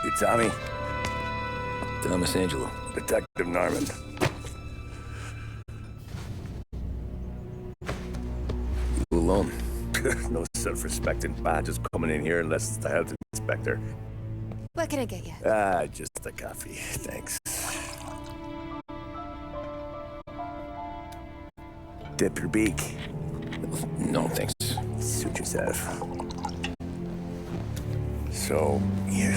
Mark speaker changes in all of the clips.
Speaker 1: You Tommy?
Speaker 2: Thomas Angelo.
Speaker 1: Detective Norman.
Speaker 2: You alone?
Speaker 1: No self-respecting badges coming in here unless it's the health inspector.
Speaker 3: What can I get you?
Speaker 1: Just a coffee, thanks. Dip your beak.
Speaker 2: No, thanks.
Speaker 1: Suit yourself. So, you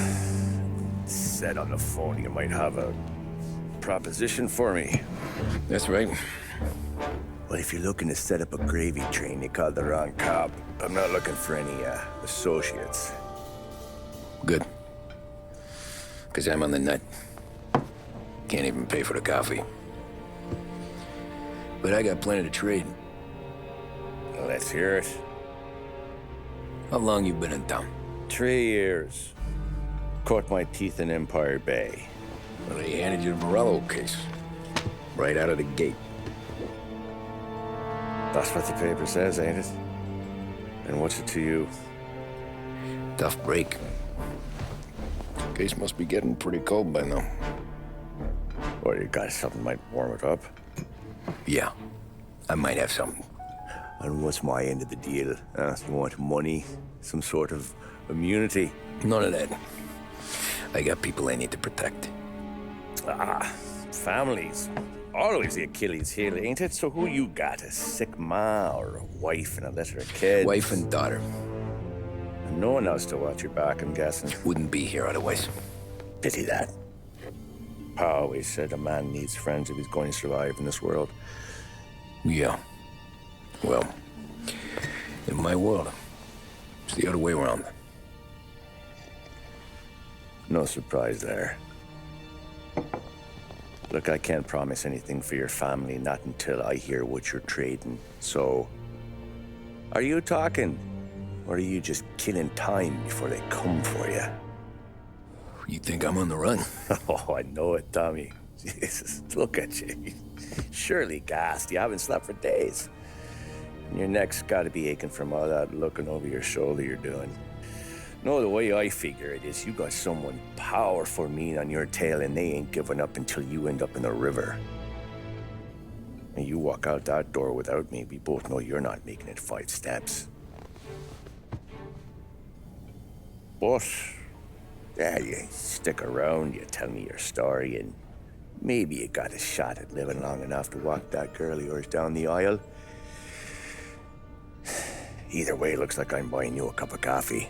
Speaker 1: said on the phone you might have a proposition for me.
Speaker 2: That's right.
Speaker 1: Well, if you're looking to set up a gravy train, you called the wrong cop. I'm not looking for any, associates.
Speaker 2: Good. Because I'm on the nut. Can't even pay for the coffee. But I got plenty to trade.
Speaker 1: Let's hear it.
Speaker 2: How long you been in town?
Speaker 1: 3 years. Caught my teeth in Empire Bay.
Speaker 2: Well, they handed you the Morello case. Right out of the gate.
Speaker 1: That's what the paper says, ain't it? And what's it to you?
Speaker 2: Tough break. Case must be getting pretty cold by now.
Speaker 1: Or you got something might warm it up?
Speaker 2: Yeah, I might have something.
Speaker 1: And what's my end of the deal? You want money? Some sort of immunity?
Speaker 2: None of that. I got people I need to protect.
Speaker 1: Families. Always the Achilles heel, ain't it? So who you got? A sick ma or a wife and a litter of kids?
Speaker 2: Wife and daughter.
Speaker 1: And no one else to watch your back, I'm guessing.
Speaker 2: Wouldn't be here otherwise.
Speaker 1: Pity that. Pa always said a man needs friends if he's going to survive in this world.
Speaker 2: Yeah. Well, in my world, it's the other way around.
Speaker 1: No surprise there. Look, I can't promise anything for your family, not until I hear what you're trading. So, are you talking? Or are you just killing time before they come for you?
Speaker 2: You think I'm on the run?
Speaker 1: Oh, I know it, Tommy. Jesus, look at you. Surely gassed. You haven't slept for days. And your neck's got to be aching from all that looking over your shoulder you're doing. No, the way I figure it is you got someone powerful mean on your tail and they ain't giving up until you end up in the river. And you walk out that door without me, we both know you're not making it 5 steps. But, yeah, you stick around, you tell me your story, and maybe you got a shot at living long enough to walk that girl of yours down the aisle. Either way, looks like I'm buying you a cup of coffee.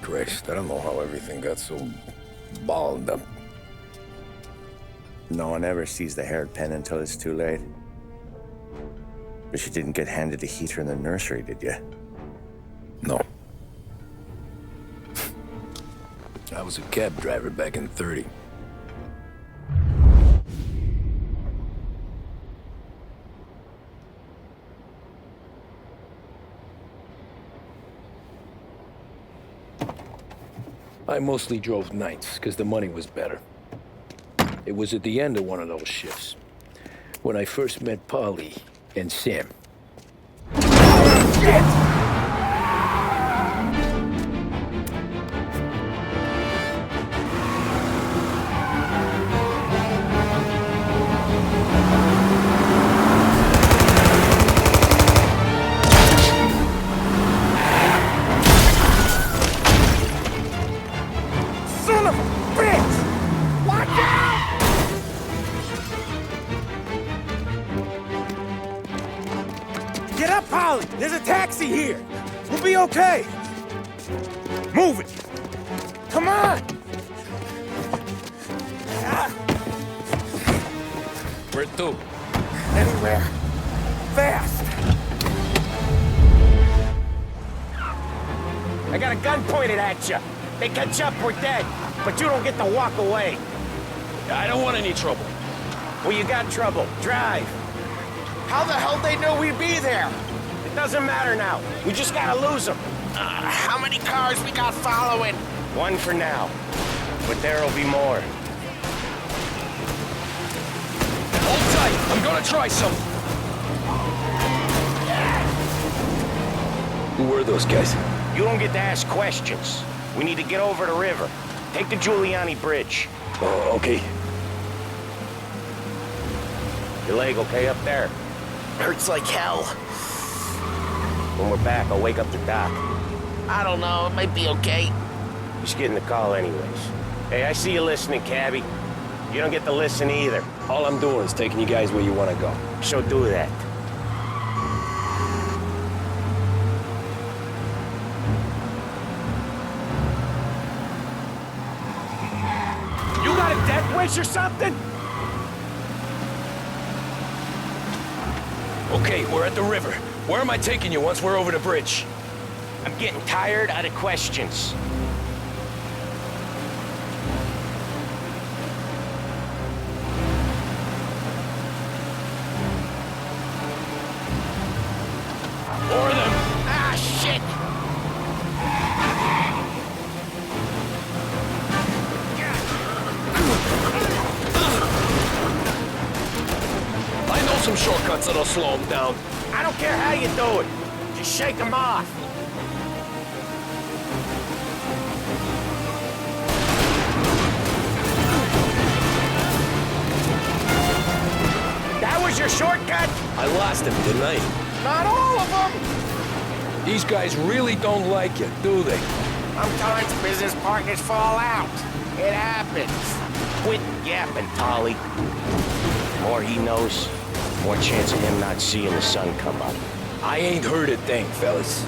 Speaker 2: Christ, I don't know how everything got so balled up.
Speaker 1: No one ever sees the haired pen until it's too late. But you didn't get handed a heater in the nursery, did you?
Speaker 2: No. I was a cab driver back in '30. I mostly drove nights, because the money was better. It was at the end of one of those shifts, when I first met Polly and Sam. Shit!
Speaker 1: Get up, Polly! There's a taxi here! We'll be okay! Move it! Come on!
Speaker 2: Where to?
Speaker 1: Anywhere. Fast!
Speaker 4: I got a gun pointed at you. They catch up, we're dead. But you don't get to walk away.
Speaker 2: I don't want any trouble.
Speaker 4: Well, you got trouble. Drive.
Speaker 5: How the hell they know we'd be there?
Speaker 4: It doesn't matter now. We just gotta lose them.
Speaker 5: How many cars we got following?
Speaker 4: One for now. But there'll be more.
Speaker 2: Hold tight. I'm gonna try something. Who were those guys?
Speaker 4: You don't get to ask questions. We need to get over the river. Take the Giuliani Bridge.
Speaker 2: Oh, okay.
Speaker 4: Your leg okay up there?
Speaker 5: Hurts like hell.
Speaker 4: When we're back, I'll wake up the doc.
Speaker 5: I don't know, it might be okay.
Speaker 4: He's getting the call anyways. Hey, I see you listening, cabbie. You don't get to listen either.
Speaker 2: All I'm doing is taking you guys where you want to go.
Speaker 4: So do that. You got a death wish or something?
Speaker 2: Okay, we're at the river. Where am I taking you once we're over the bridge?
Speaker 4: I'm getting tired of the questions.
Speaker 2: More of them.
Speaker 5: Ah, shit!
Speaker 2: I know some shortcuts that'll slow them down.
Speaker 4: I don't care how you do it. Just shake them off. That was your shortcut?
Speaker 2: I lost him, didn't I?
Speaker 4: Not all of them.
Speaker 2: These guys really don't like you, do they?
Speaker 4: Sometimes business partners fall out. It happens. Quit yapping, Tolly. More he knows, more chance of him not seeing the sun come up.
Speaker 2: I ain't heard a thing, fellas.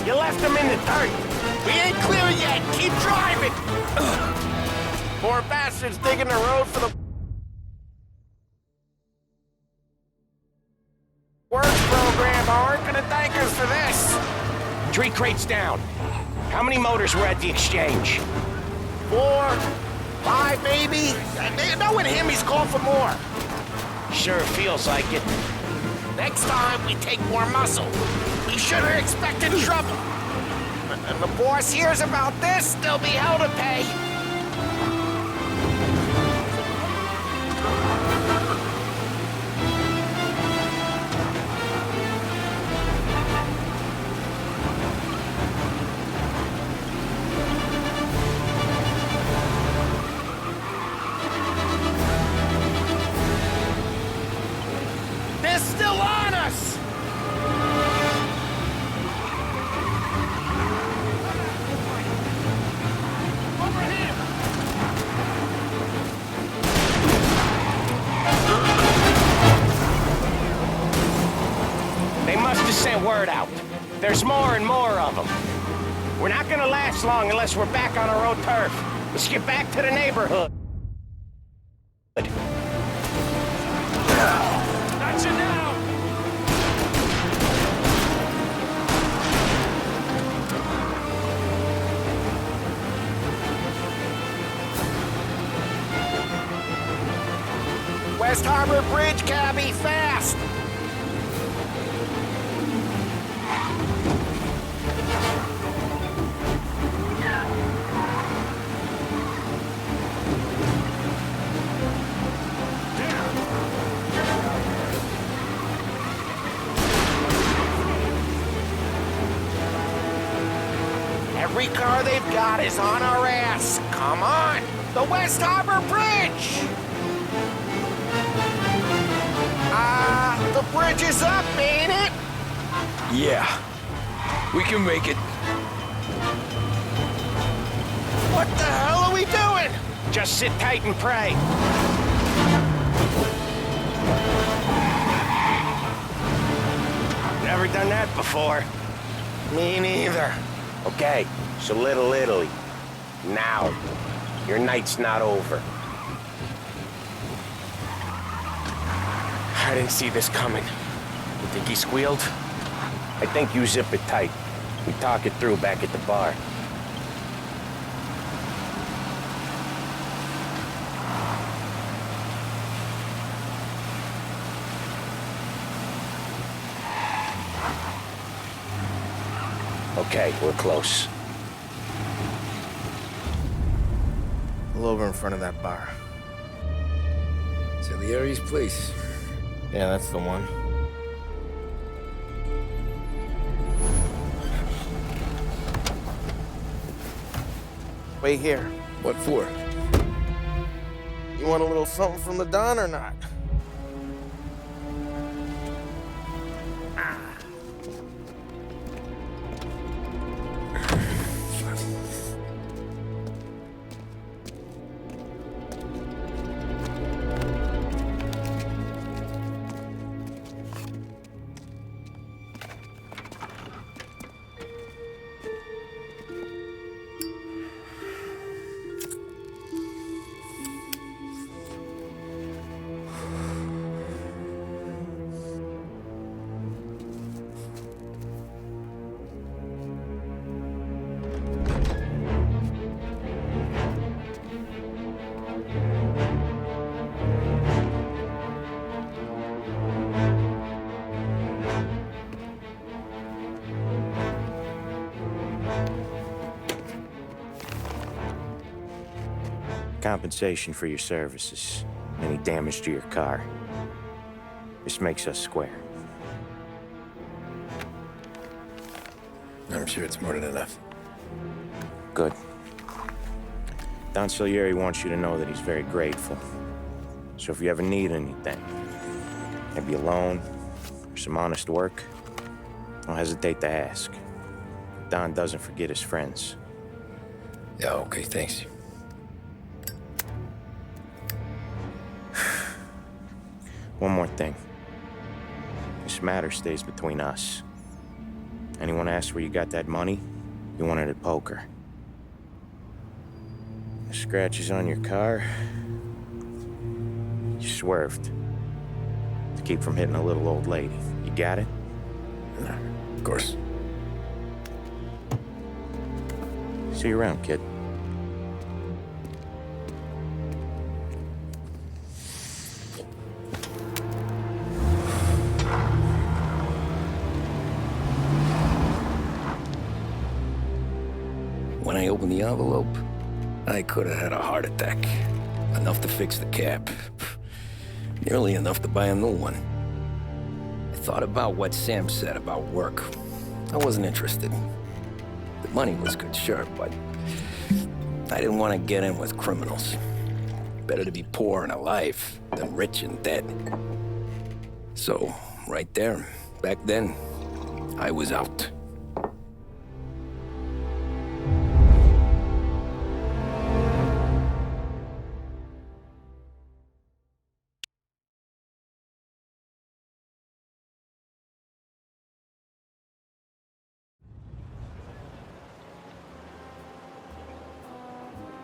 Speaker 4: You left him in the dirt.
Speaker 5: We ain't clear yet! Keep driving! Poor bastards digging the road for the works program aren't gonna thank us for this.
Speaker 4: 3 crates down. How many motors were at the exchange?
Speaker 5: 4, 5 maybe? Knowing him, he's called for more.
Speaker 4: Sure feels like it.
Speaker 5: Next time, we take more muscle. We should have expected trouble. And the boss hears about this, there'll be hell to pay. They're still on us!
Speaker 4: They must have sent word out. There's more and more of them. We're not gonna last long unless we're back on our own turf. Let's get back to the neighborhood. Gotcha now!
Speaker 5: West Harbor Bridge, cabbie, fast! Every car they've got is on our ass. Come on! The West Harbor Bridge! The bridge is up, ain't it?
Speaker 2: Yeah. We can make it.
Speaker 5: What the hell are we doing?
Speaker 4: Just sit tight and pray. Never done that before.
Speaker 5: Me neither.
Speaker 4: Okay, so Little Italy. Now. Your night's not over. I didn't see this coming. You think he squealed? I think you zip it tight. We talk it through back at the bar. Okay, we're close.
Speaker 5: Pull over in front of that bar.
Speaker 2: Salieri's place.
Speaker 4: Yeah, that's the one. Wait here.
Speaker 2: What for?
Speaker 4: You want a little something from the Don or not?
Speaker 1: Compensation for your services. Any damage to your car. This makes us square.
Speaker 2: I'm sure it's more than enough.
Speaker 1: Good. Don Salieri wants you to know that he's very grateful. So if you ever need anything, maybe a loan or some honest work, don't hesitate to ask. Don doesn't forget his friends.
Speaker 2: Yeah, okay, thanks.
Speaker 1: One more thing. This matter stays between us. Anyone asks where you got that money, you won it at poker. The scratches on your car, you swerved. To keep from hitting a little old lady. You got it?
Speaker 2: Of course.
Speaker 1: See you around, kid.
Speaker 2: When I opened the envelope, I could have had a heart attack. Enough to fix the cap. Nearly enough to buy a new one. I thought about what Sam said about work. I wasn't interested. The money was good, sure, but I didn't want to get in with criminals. Better to be poor and alive than rich and dead. So, right there, back then, I was out.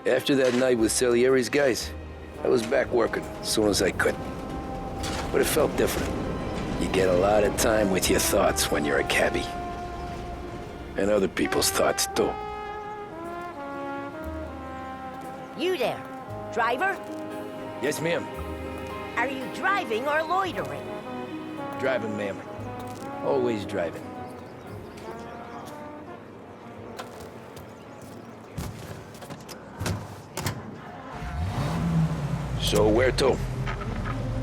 Speaker 2: After that night with Salieri's guys, I was back working as soon as I could. But it felt different. You get a lot of time with your thoughts when you're a cabbie. And other people's thoughts, too.
Speaker 6: You there, driver?
Speaker 2: Yes, ma'am.
Speaker 6: Are you driving or loitering?
Speaker 2: Driving, ma'am. Always driving. So where to?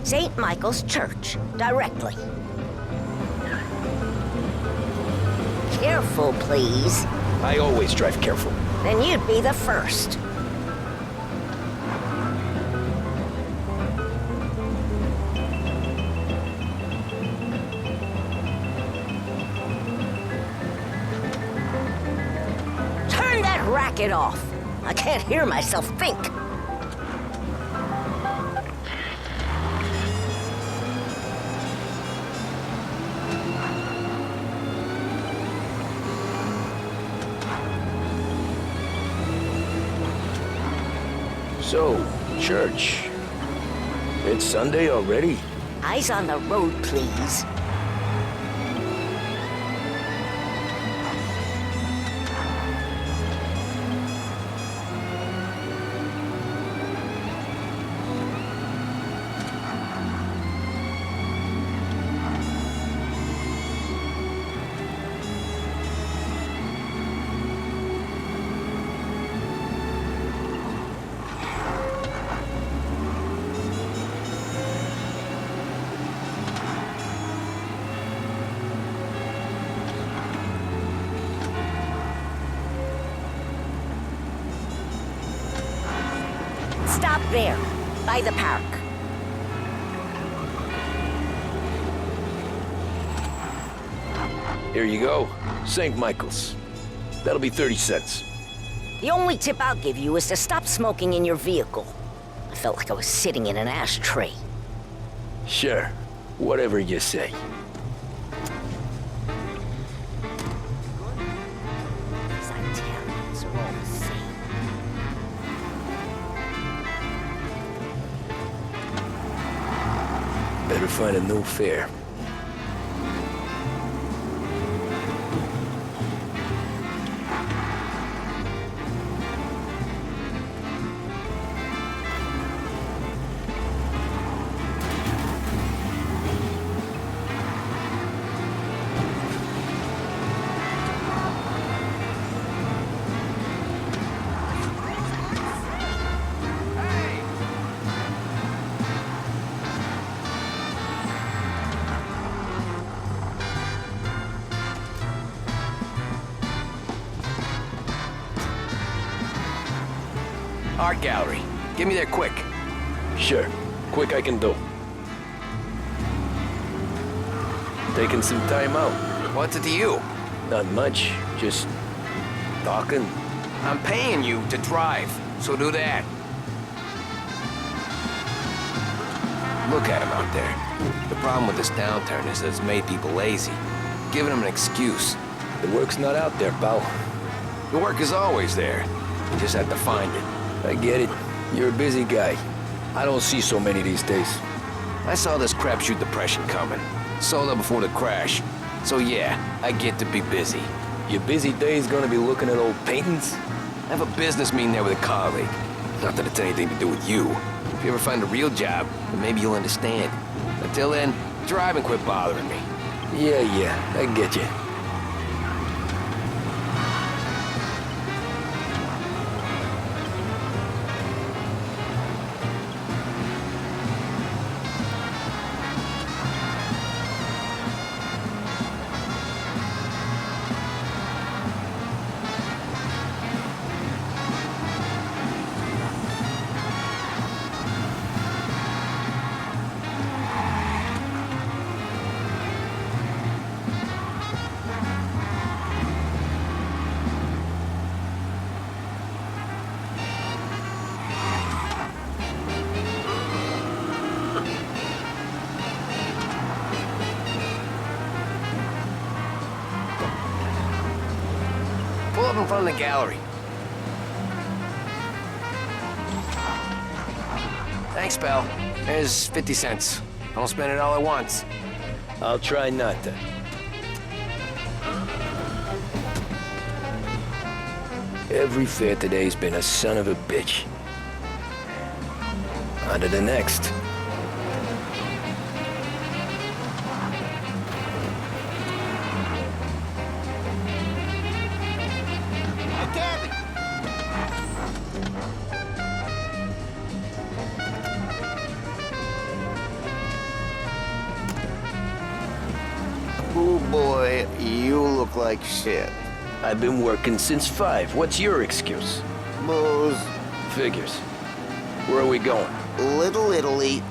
Speaker 6: St. Michael's Church, directly. Careful, please.
Speaker 2: I always drive careful.
Speaker 6: Then you'd be the first. Turn that racket off. I can't hear myself think.
Speaker 2: So, church. It's Sunday already?
Speaker 6: Eyes on the road, please. There, by the park.
Speaker 2: Here you go. St. Michael's. That'll be 30 cents.
Speaker 6: The only tip I'll give you is to stop smoking in your vehicle. I felt like I was sitting in an ashtray.
Speaker 2: Sure. Whatever you say.
Speaker 6: These Italians are all the same.
Speaker 2: Better find a new fare.
Speaker 7: Art gallery. Get me there quick.
Speaker 2: Sure. Quick I can do. Taking some time out.
Speaker 7: What's it to you?
Speaker 2: Not much. Just talking.
Speaker 7: I'm paying you to drive, so do that. Look at him out there. The problem with this downturn is that it's made people lazy, giving them an excuse.
Speaker 2: The work's not out there, pal.
Speaker 7: The work is always there. You just have to find it.
Speaker 2: I get it. You're a busy guy. I don't see so many these days.
Speaker 7: I saw this crapshoot depression coming. Sold out before the crash. So yeah, I get to be busy.
Speaker 2: Your busy day's gonna be looking at old paintings?
Speaker 7: I have a business meeting there with a colleague. Not that it's anything to do with you. If you ever find a real job, then maybe you'll understand. Until then, drive and quit bothering me.
Speaker 2: Yeah, I get you.
Speaker 7: Pull up in front of the gallery. Thanks, pal. There's 50 cents. I don't spend it all at once.
Speaker 2: I'll try not to. Every fare today's been a son of a bitch. On to the next.
Speaker 4: Oh boy, you look like shit.
Speaker 2: I've been working since 5. What's your excuse?
Speaker 4: Booze.
Speaker 2: Figures. Where are we going?
Speaker 4: Little Italy,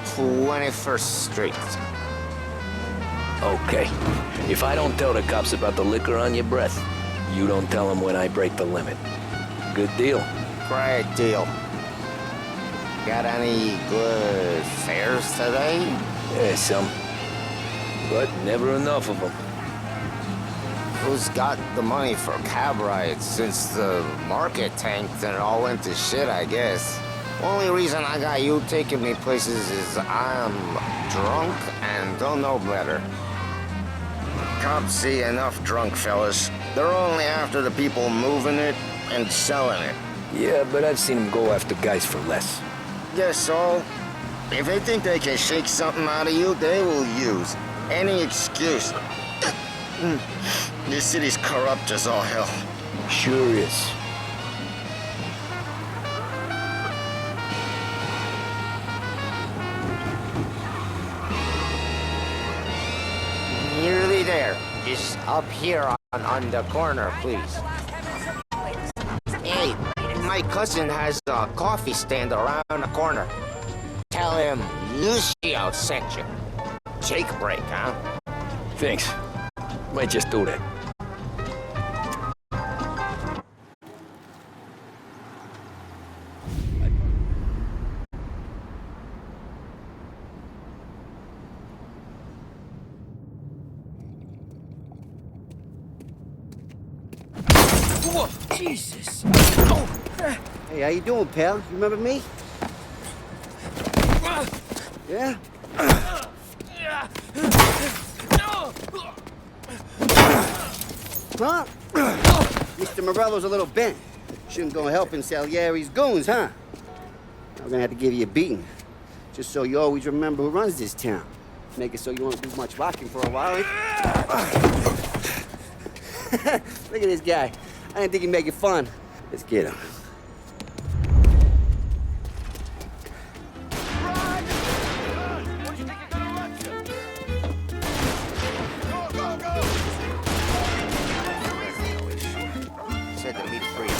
Speaker 4: 21st Street.
Speaker 2: Okay. If I don't tell the cops about the liquor on your breath, you don't tell them when I break the limit. Good deal.
Speaker 4: Great deal. Got any good fares today?
Speaker 2: Yeah, some. But never enough of them.
Speaker 4: Who's got the money for cab rides since the market tanked and it all went to shit, I guess? Only reason I got you taking me places is I'm drunk and don't know better. Cops see enough drunk fellas. They're only after the people moving it and selling it.
Speaker 2: Yeah, but I've seen them go after guys for less.
Speaker 4: Guess so. If they think they can shake something out of you, they will use any excuse. This city's corrupt as all hell.
Speaker 2: Sure is.
Speaker 4: Nearly there. Just up here on the corner, please. Hey, my cousin has a coffee stand around the corner. Tell him Lucio sent you. Take a break, huh?
Speaker 2: Thanks. Might just do that.
Speaker 8: Whoa, Jesus!
Speaker 9: Hey, how you doing, pal? You remember me? Yeah? Huh? Mr. Morello's a little bent. Shouldn't go helping Salieri's goons, huh? I'm gonna have to give you a beating. Just so you always remember who runs this town. Make it so you won't do much rocking for a while. Look at this guy. I didn't think he'd make it fun. Let's get him.
Speaker 4: Said to meet for you.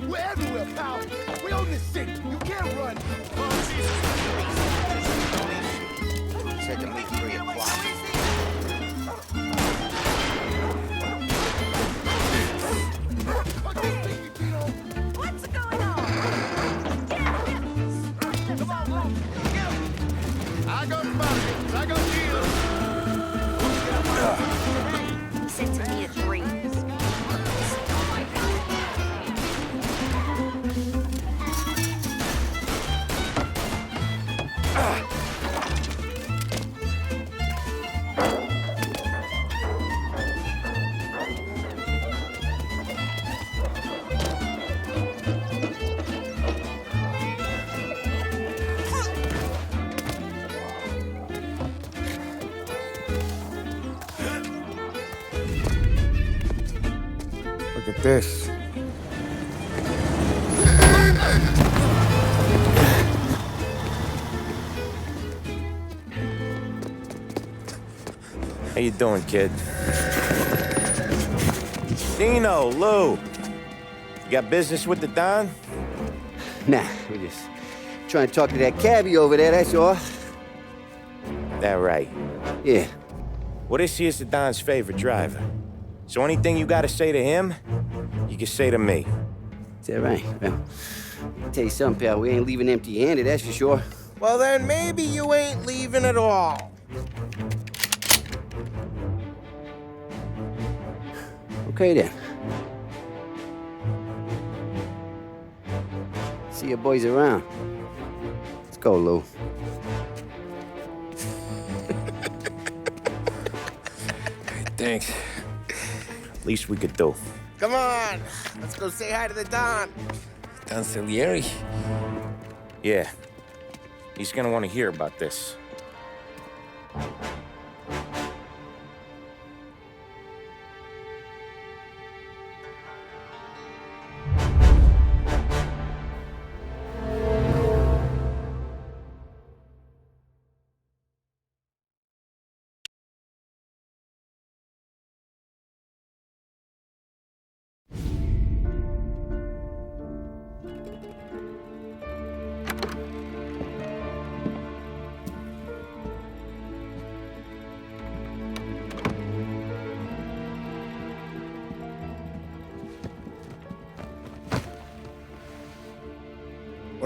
Speaker 8: We're everywhere, pal. We own this thing. You can't run.
Speaker 4: Said to meet 3 o'clock.
Speaker 3: What's going on?
Speaker 8: Come on, move. I got money. I got deals.
Speaker 3: Sent to me at 3.
Speaker 4: Look at this.
Speaker 1: How you doing, kid? Dino, Lou. You got business with the Don?
Speaker 9: Nah, we're just trying to talk to that cabbie over there, that's all.
Speaker 1: That right.
Speaker 9: Yeah.
Speaker 1: Well, this here's the Don's favorite driver. So anything you gotta say to him, you can say to me.
Speaker 9: Is that right? Well, I'll tell you something, pal. We ain't leaving empty-handed, that's for sure.
Speaker 5: Well, then maybe you ain't leaving at all.
Speaker 9: Okay, then. See your boys around. Let's go, Lou.
Speaker 2: Thanks.
Speaker 1: Least we could do.
Speaker 5: Come on, let's go say hi to the Don.
Speaker 2: Don Salieri?
Speaker 1: Yeah. He's gonna want to hear about this.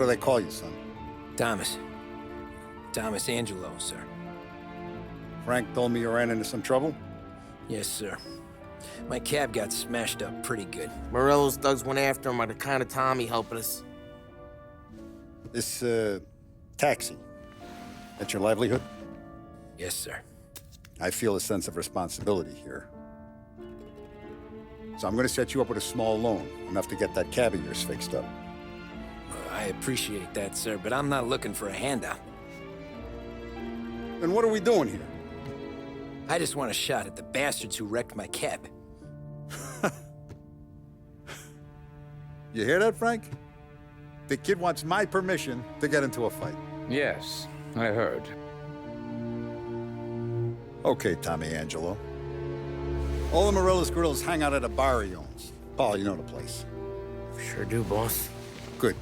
Speaker 8: What do they call you, son?
Speaker 2: Thomas. Thomas Angelo, sir.
Speaker 8: Frank told me you ran into some trouble?
Speaker 2: Yes, sir. My cab got smashed up pretty good.
Speaker 5: Morello's thugs went after him on account of Tommy helping us.
Speaker 8: This, taxi. That's your livelihood?
Speaker 2: Yes, sir.
Speaker 8: I feel a sense of responsibility here. So I'm gonna set you up with a small loan, enough to get that cab of yours fixed up.
Speaker 2: I appreciate that, sir, but I'm not looking for a handout.
Speaker 8: Then what are we doing here?
Speaker 2: I just want a shot at the bastards who wrecked my cab.
Speaker 8: You hear that, Frank? The kid wants my permission to get into a fight.
Speaker 10: Yes, I heard.
Speaker 8: Okay, Tommy Angelo. All the Morello's grills hang out at a bar he owns. Paul, you know the place.
Speaker 5: Sure do, boss.
Speaker 8: Good.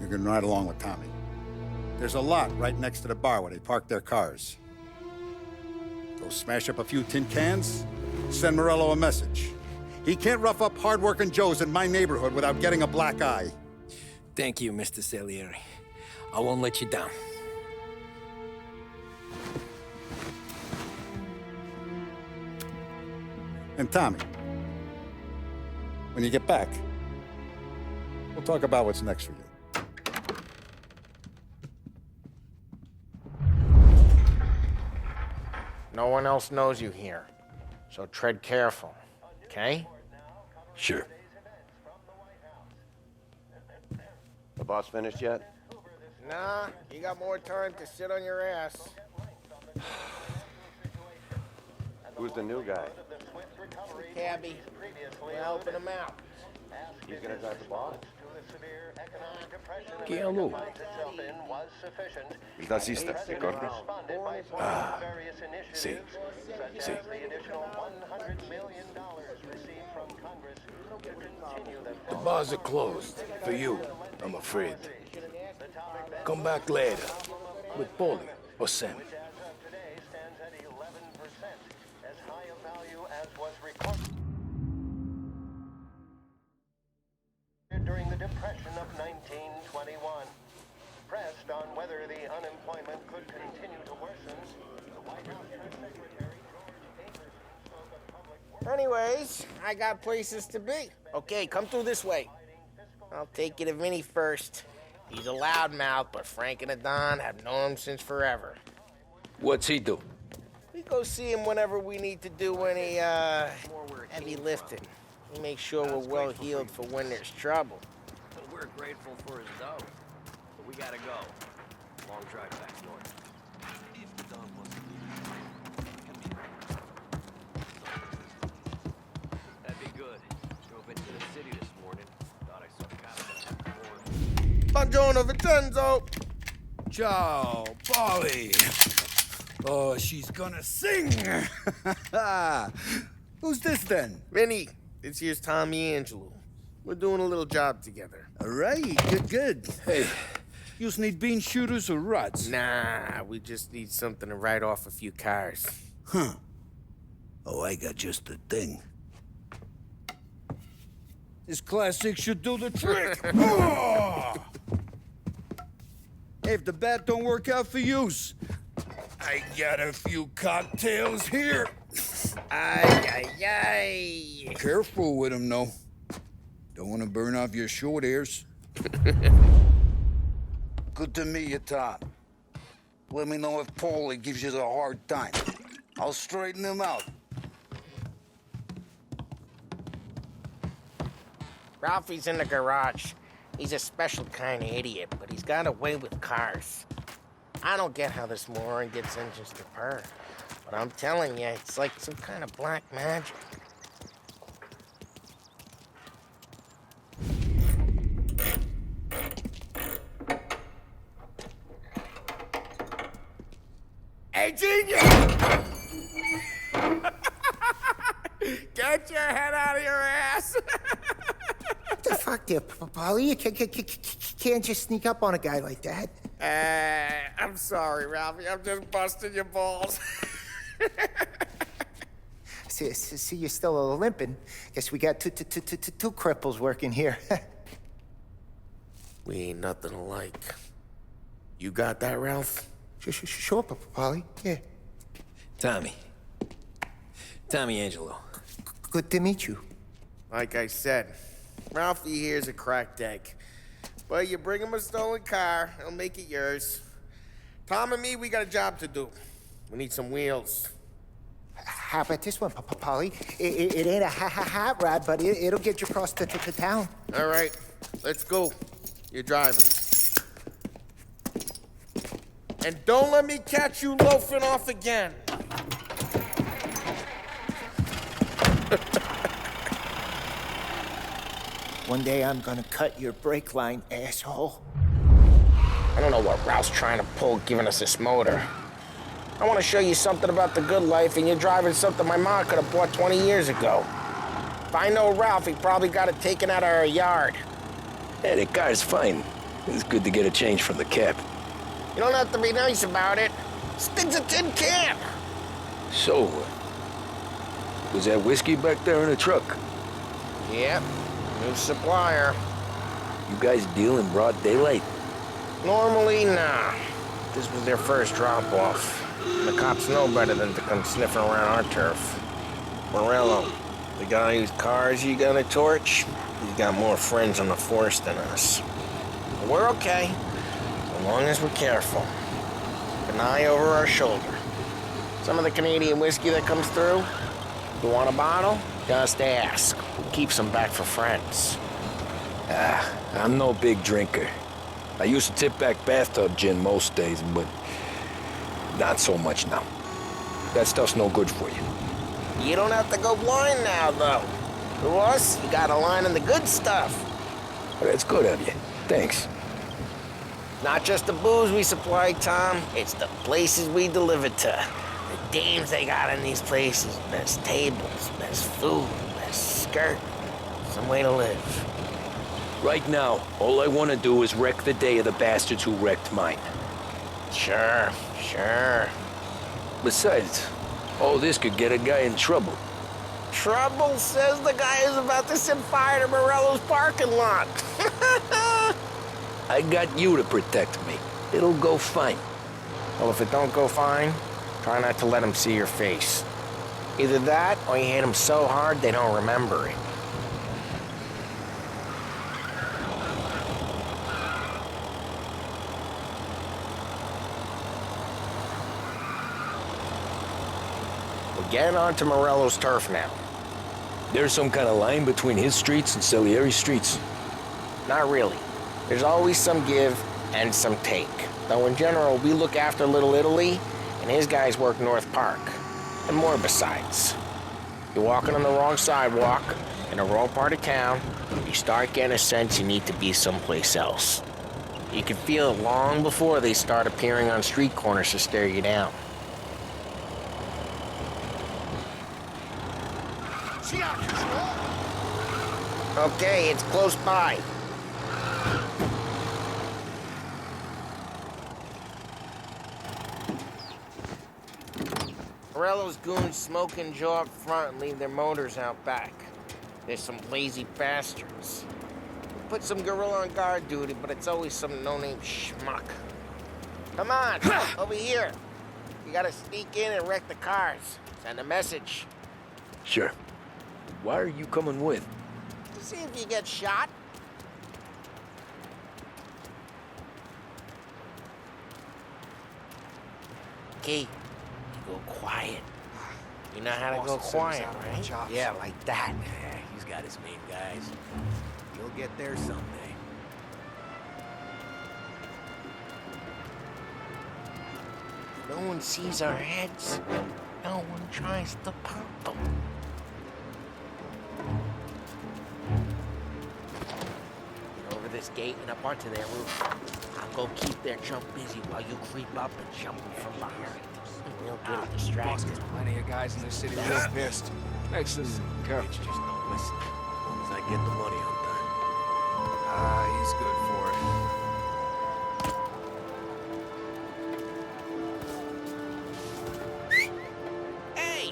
Speaker 8: You can ride along with Tommy. There's a lot right next to the bar where they park their cars. Go smash up a few tin cans, send Morello a message. He can't rough up hard-working Joes in my neighborhood without getting a black eye.
Speaker 2: Thank you, Mr. Salieri. I won't let you down.
Speaker 8: And Tommy, when you get back, we'll talk about what's next for you.
Speaker 5: No one else knows you here, so tread careful, okay?
Speaker 2: Sure.
Speaker 1: The boss finished yet?
Speaker 5: Nah, you got more time to sit on your ass.
Speaker 1: Who's the new guy?
Speaker 5: Cabby, we're helping him out.
Speaker 1: He's gonna drive the boss?
Speaker 10: ¿Qué habló?
Speaker 1: El taxista, ¿te acuerdas?
Speaker 10: Ah, sí, sí. The bars are closed. For you, I'm afraid. Come back later. With Paulie or Sam.
Speaker 11: During the Depression of 1921. Pressed on whether the unemployment could continue to worsen, the White House Press Secretary
Speaker 5: Anyways, I got places to be. Okay, come through this way. I'll take you to Vinny first. He's a loudmouth, but Frank and the Don have known him since forever.
Speaker 10: What's he do?
Speaker 5: We go see him whenever we need to do any, heavy lifting. We make sure we're well healed for when there's trouble.
Speaker 7: We're grateful for his dough, but we gotta go. Long drive back north. If the Don wants to leave, that'd be good. Drove into the city this morning. Thought I saw cops.
Speaker 5: Buongiorno, Vincenzo!
Speaker 12: Ciao, Polly. Oh, she's gonna sing. Who's this then?
Speaker 5: Vinny, this here's Tommy Angelo. We're doing a little job together.
Speaker 12: All right, good. Hey, you need bean shooters or rods?
Speaker 5: Nah, we just need something to write off a few cars.
Speaker 12: Huh. Oh, I got just the thing. This classic should do the trick. Oh! Hey, if the bat don't work out for yous, I got a few cocktails here.
Speaker 5: Ay, ay, ay.
Speaker 12: Careful with them, though. Don't want to burn off your short hairs. Good to meet you, Tom. Let me know if Paulie gives you the hard time. I'll straighten him out.
Speaker 5: Ralphie's in the garage. He's a special kind of idiot, but he's got a way with cars. I don't get how this moron gets engines to purr, but I'm telling you, it's like some kind of black magic. Hey, genius! Get your head out of your ass!
Speaker 13: What the fuck there, Paulie? You can't just sneak up on a guy like that.
Speaker 5: I'm sorry, Ralphie. I'm just busting your balls.
Speaker 13: See, you're still limping. Guess we got two cripples working here.
Speaker 5: We ain't nothing alike. You got that, Ralph?
Speaker 13: Sure, Paulie. Yeah.
Speaker 2: Tommy. Tommy Angelo.
Speaker 13: Good to meet you.
Speaker 5: Like I said, Ralphie here's a cracked egg. But you bring him a stolen car, he'll make it yours. Tom and me, we got a job to do. We need some wheels.
Speaker 13: How about this one, Paulie? It ain't a hot rod, but it'll get you across to town.
Speaker 5: All right, let's go. You're driving. And don't let me catch you loafing off again.
Speaker 13: One day I'm gonna cut your brake line, asshole.
Speaker 5: I don't know what Ralph's trying to pull giving us this motor. I want to show you something about the good life, and you're driving something my mom could have bought 20 years ago. If I know Ralph, he probably got it taken out of our yard.
Speaker 2: Yeah, the car's fine. It's good to get a change from the cap.
Speaker 5: You don't have to be nice about it. Stig's a tin can.
Speaker 2: So, was that whiskey back there in the truck?
Speaker 5: Yep, new supplier.
Speaker 2: You guys deal in broad daylight?
Speaker 5: Normally, nah. This was their first drop-off. The cops know better than to come sniffing around our turf. Morello, the guy whose cars you got a torch, he's got more friends on the force than us. But we're okay, as long as we're careful. An eye over our shoulder. Some of the Canadian whiskey that comes through, you want a bottle? Just ask. We'll keep some back for friends.
Speaker 2: I'm no big drinker. I used to tip back bathtub gin most days, but not so much now. That stuff's no good for you.
Speaker 5: You don't have to go blind now, though. To us, you got a line in the good stuff.
Speaker 2: Well, that's good of you. Thanks.
Speaker 5: Not just the booze we supply, Tom. It's the places we deliver to. The dames they got in these places. Best tables, best food, best skirt. Some way to live.
Speaker 2: Right now, all I want to do is wreck the day of the bastards who wrecked mine.
Speaker 5: Sure.
Speaker 2: Besides, all this could get a guy in trouble.
Speaker 5: Trouble, says the guy who's about to set fire to Morello's parking lot.
Speaker 2: I got you to protect me. It'll go fine.
Speaker 5: Well, if it don't go fine, try not to let them see your face. Either that, or you hit them so hard they don't remember it. We're getting onto Morello's turf now.
Speaker 2: There's some kind of line between his streets and Salieri's streets?
Speaker 5: Not really. There's always some give and some take. Though in general, we look after Little Italy, and his guys work North Park. And more besides. You're walking on the wrong sidewalk, in the wrong part of town, you start getting a sense you need to be someplace else. You can feel it long before they start appearing on street corners to stare you down. Okay, it's close by. Morello's goons smoke and jaw up front and leave their motors out back. There's some lazy bastards. We put some gorilla on guard duty, but it's always some no-name schmuck. Come on, over here. You gotta sneak in and wreck the cars. Send a message.
Speaker 2: Sure. Why are you coming with?
Speaker 5: To see if you get shot. Key, you go quiet. You know how to go quiet, right?
Speaker 14: Yeah, like that. Yeah, he's got his main guys. You'll get there someday.
Speaker 5: No one sees our heads. No one tries to pop them. Get over this gate and up onto their roof. I'll go keep their chump busy while you creep up and jump them from behind. We'll get it distracted.
Speaker 15: There's plenty of guys in this city real pissed. Makes us careful.
Speaker 14: Bitch just don't listen. As long as I get the money, I'm done.
Speaker 15: He's good for it.
Speaker 5: Hey!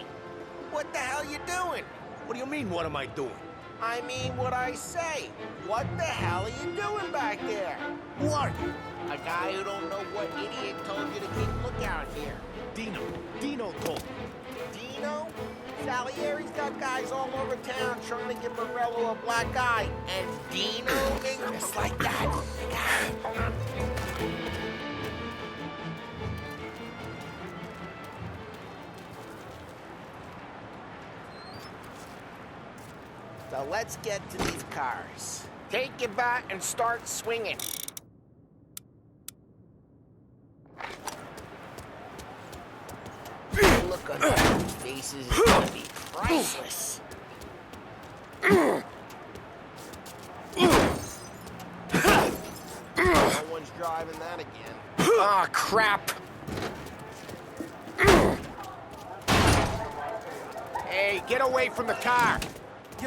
Speaker 5: What the hell you doing?
Speaker 14: What do you mean, what am I doing?
Speaker 5: I mean what I say. What the hell are you doing back there?
Speaker 14: What?
Speaker 5: A guy who don't know what idiot told you to keep lookout here.
Speaker 14: Dino told me.
Speaker 5: Dino? Salieri's got guys all over town trying to give Morello a black eye. And Dino makes just like that. So let's get to these cars. Take your bat and start swinging. Look on those faces is gonna be priceless. No one's driving that again. Ah, crap. Hey, get away from the car.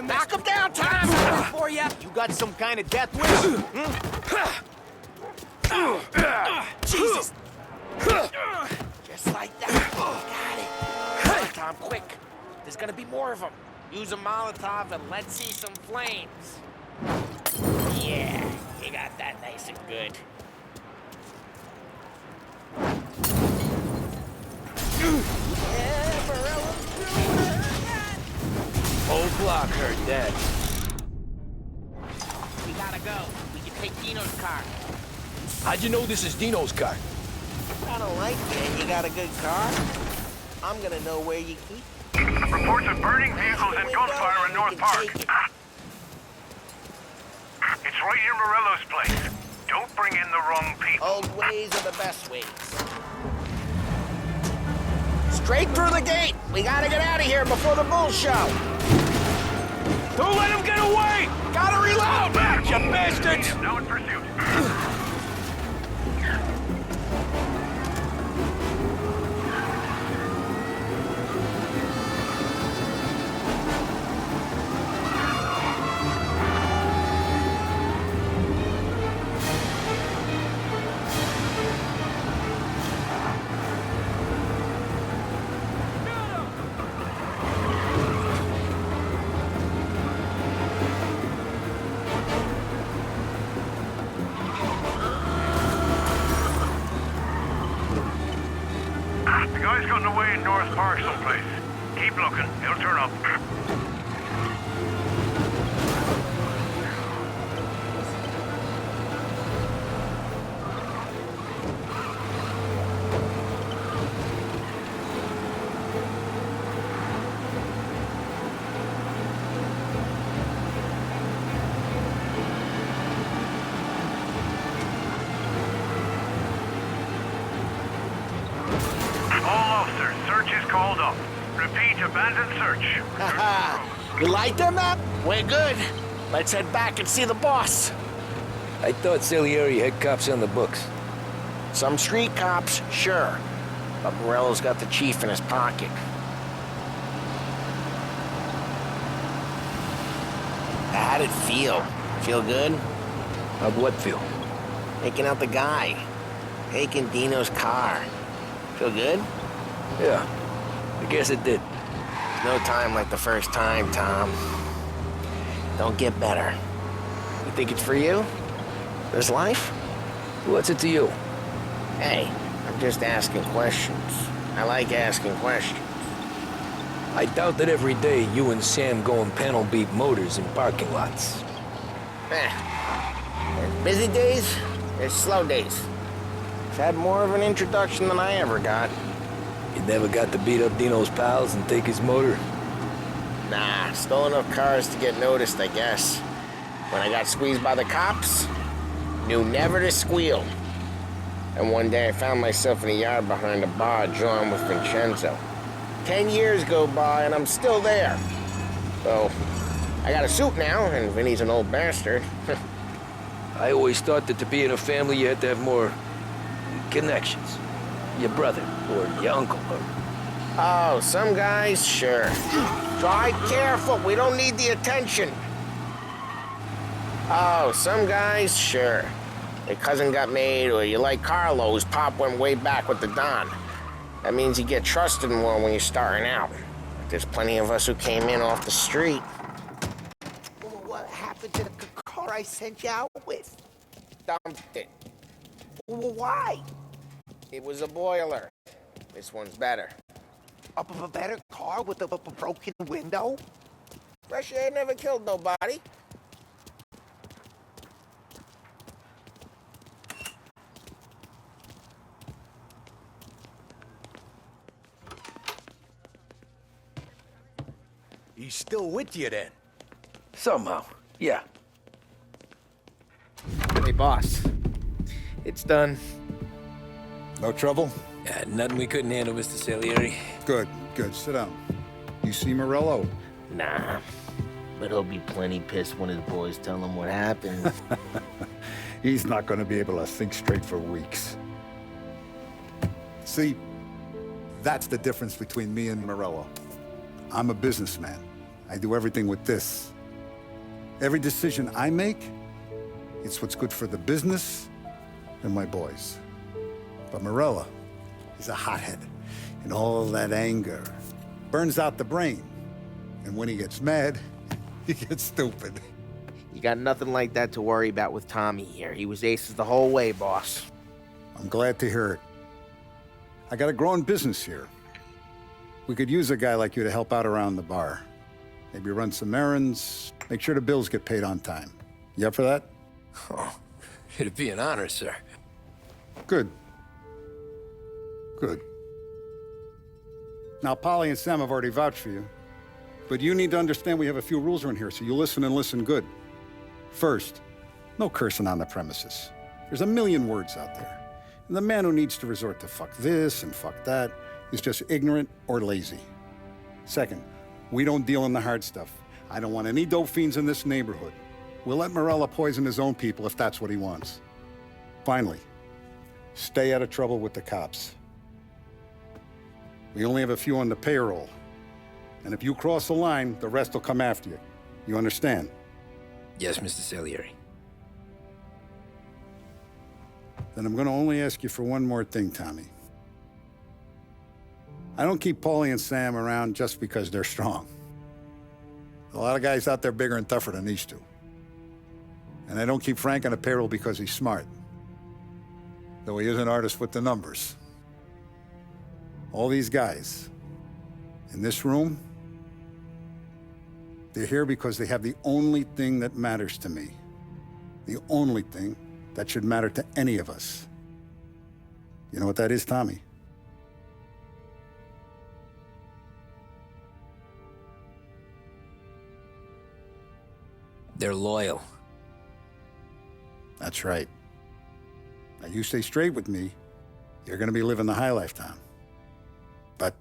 Speaker 5: Knock him down, Tom!
Speaker 14: For you? You got some kind of death wish?
Speaker 5: Jesus! Just like that. Got it. Come on, Tom, quick. There's gonna be more of them. Use a Molotov and let's see some flames. Yeah, you got that nice and good. Yeah, Morello's doing it.
Speaker 2: Whole block heard that.
Speaker 5: We gotta go. We can take Dino's car.
Speaker 10: How'd you know this is Dino's car?
Speaker 5: I don't like it. You got a good car? I'm gonna know where you keep it.
Speaker 11: Reports of burning vehicles and gunfire in North Park. It's right near Morello's place. Don't bring in the wrong people.
Speaker 5: Old ways are the best ways. Straight through the gate. We gotta get out of here before the bull show.
Speaker 10: Don't let him get away!
Speaker 5: Gotta reload!
Speaker 10: Back, you bastards!
Speaker 11: Now in pursuit. The guy's gotten away in North Park someplace. Keep looking, he'll turn up. All officers, search is called up. Repeat, abandoned search.
Speaker 5: You like them, Matt? We're good. Let's head back and see the boss.
Speaker 2: I thought Salieri had cops on the books.
Speaker 5: Some street cops, sure. But Morello's got the chief in his pocket. How'd it feel? Feel good?
Speaker 2: How'd what feel?
Speaker 5: Taking out the guy. Taking Dino's car. Feel good?
Speaker 2: Yeah, I guess it did.
Speaker 5: No time like the first time, Tom. Don't get better. You think it's for you? This life?
Speaker 2: What's it to you?
Speaker 5: Hey, I'm just asking questions. I like asking questions.
Speaker 2: I doubt that every day you and Sam go and panel beat motors in parking lots.
Speaker 5: There's busy days, there's slow days. I've had more of an introduction than I ever got.
Speaker 2: You never got to beat up Dino's pals and take his motor?
Speaker 5: Nah, stole enough cars to get noticed, I guess. When I got squeezed by the cops, knew never to squeal. And one day I found myself in a yard behind a bar drawn with Vincenzo. 10 years go by and I'm still there. So, I got a suit now, and Vinny's an old bastard.
Speaker 2: I always thought that to be in a family you had to have more connections. Your brother, or your uncle, or...
Speaker 5: Oh, some guys, sure. Drive careful, we don't need the attention. Oh, some guys, sure. Your cousin got made, or you like Carlo, whose pop went way back with the Don. That means you get trusted more when you're starting out. There's plenty of us who came in off the street.
Speaker 13: I sent you out with?
Speaker 5: Dumped it.
Speaker 13: Well, why?
Speaker 5: It was a boiler. This one's better.
Speaker 13: A better car with a broken window?
Speaker 5: Fresh air never killed nobody.
Speaker 14: He's still with you then?
Speaker 2: Somehow, yeah.
Speaker 5: Hey, boss. It's done.
Speaker 8: No trouble?
Speaker 2: Yeah, nothing we couldn't handle, Mr. Salieri.
Speaker 8: Good, good. Sit down. You see Morello?
Speaker 5: Nah. But he'll be plenty pissed when his boys tell him what happened.
Speaker 8: He's not going to be able to think straight for weeks. See, that's the difference between me and Morello. I'm a businessman. I do everything with this. Every decision I make, it's what's good for the business and my boys. But Morello, he's a hothead. And all that anger burns out the brain. And when he gets mad, he gets stupid.
Speaker 5: You got nothing like that to worry about with Tommy here. He was aces the whole way, boss.
Speaker 8: I'm glad to hear it. I got a growing business here. We could use a guy like you to help out around the bar. Maybe run some errands, make sure the bills get paid on time. You up for that?
Speaker 2: Oh, it'd be an honor, sir.
Speaker 8: Good. Good. Now, Polly and Sam have already vouched for you. But you need to understand we have a few rules around here, so you listen and listen good. First, no cursing on the premises. There's a million words out there. And the man who needs to resort to fuck this and fuck that is just ignorant or lazy. Second, we don't deal in the hard stuff. I don't want any dope fiends in this neighborhood. We'll let Morello poison his own people if that's what he wants. Finally, stay out of trouble with the cops. We only have a few on the payroll. And if you cross the line, the rest will come after you. You understand?
Speaker 2: Yes, Mr. Salieri.
Speaker 8: Then I'm going to only ask you for one more thing, Tommy. I don't keep Paulie and Sam around just because they're strong. A lot of guys out there bigger and tougher than these two. And I don't keep Frank on the payroll because he's smart. Though he is an artist with the numbers. All these guys in this room, they're here because they have the only thing that matters to me. The only thing that should matter to any of us. You know what that is, Tommy?
Speaker 2: They're loyal.
Speaker 8: That's right. Now, you stay straight with me, you're gonna be living the high life, Tom. But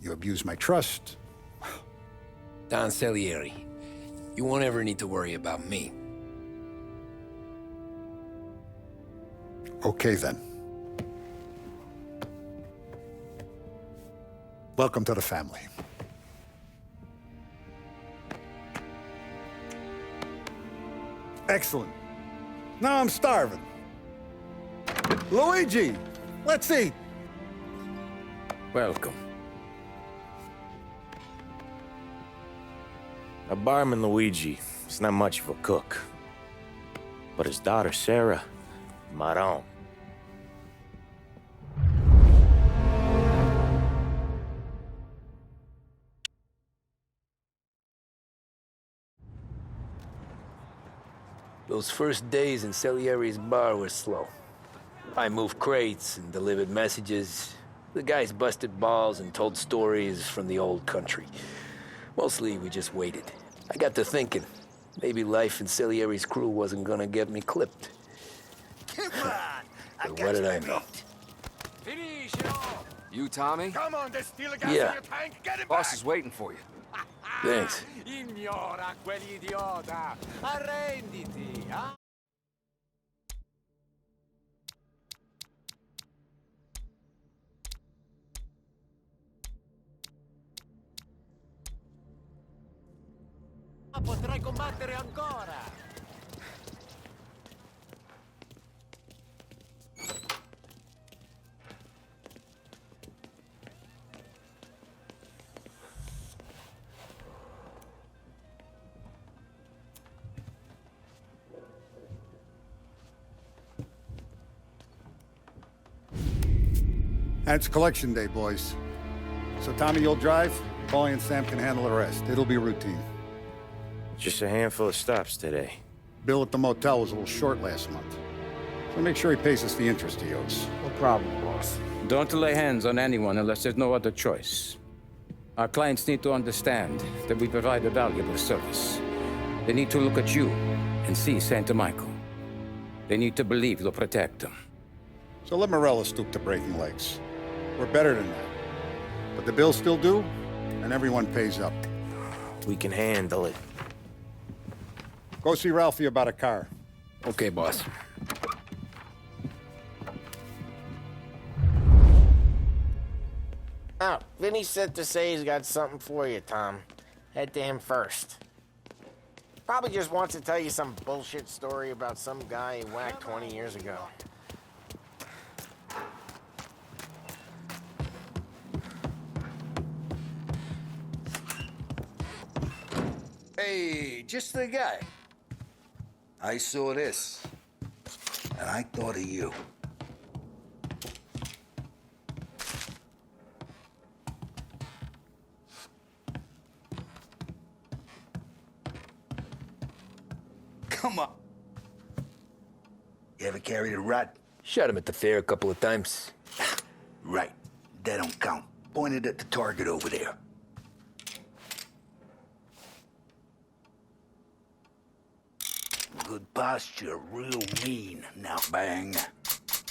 Speaker 8: you abuse my trust.
Speaker 2: Don Salieri, you won't ever need to worry about me.
Speaker 8: Okay, then. Welcome to the family. Excellent. Now I'm starving. Luigi, let's eat.
Speaker 1: Welcome. A barman Luigi is not much of a cook. But his daughter Sarah, Maron.
Speaker 2: Those first days in Salieri's bar were slow. I moved crates and delivered messages. The guys busted balls and told stories from the old country. Mostly, we just waited. I got to thinking, maybe life in Salieri's crew wasn't gonna get me clipped.
Speaker 14: Come on!
Speaker 2: But what did I know?
Speaker 15: You, Tommy?
Speaker 14: Come on, there's still a gas
Speaker 2: Yeah.
Speaker 14: in your tank. Get it
Speaker 15: Boss
Speaker 14: back!
Speaker 15: is waiting for you.
Speaker 2: Thanks.
Speaker 14: Ignora quell'idiota! Arrenditi, ah? Potrai combattere ancora!
Speaker 8: And it's collection day, boys. So Tommy, you'll drive. Paulie and Sam can handle the rest. It'll be routine.
Speaker 1: Just a handful of stops today.
Speaker 8: Bill at the motel was a little short last month. So make sure he pays us the interest he owes.
Speaker 9: No problem, boss.
Speaker 2: Don't lay hands on anyone unless there's no other choice. Our clients need to understand that we provide a valuable service. They need to look at you and see Santa Michael. They need to believe you'll protect them.
Speaker 8: So let Morello stoop to breaking legs. We're better than that. But the bills still due, and everyone pays up.
Speaker 1: We can handle it.
Speaker 8: Go see Ralphie about a car.
Speaker 2: Okay, boss.
Speaker 5: Oh, Vinny said to say he's got something for you, Tom. Head to him first. Probably just wants to tell you some bullshit story about some guy he whacked 20 years ago.
Speaker 12: Hey, just the guy. I saw this, and I thought of you. Come on. You ever carried a rat?
Speaker 7: Shot him at the fair a couple of times.
Speaker 12: Right. That don't count. Pointed at the target over there. Good posture, real mean. Now bang.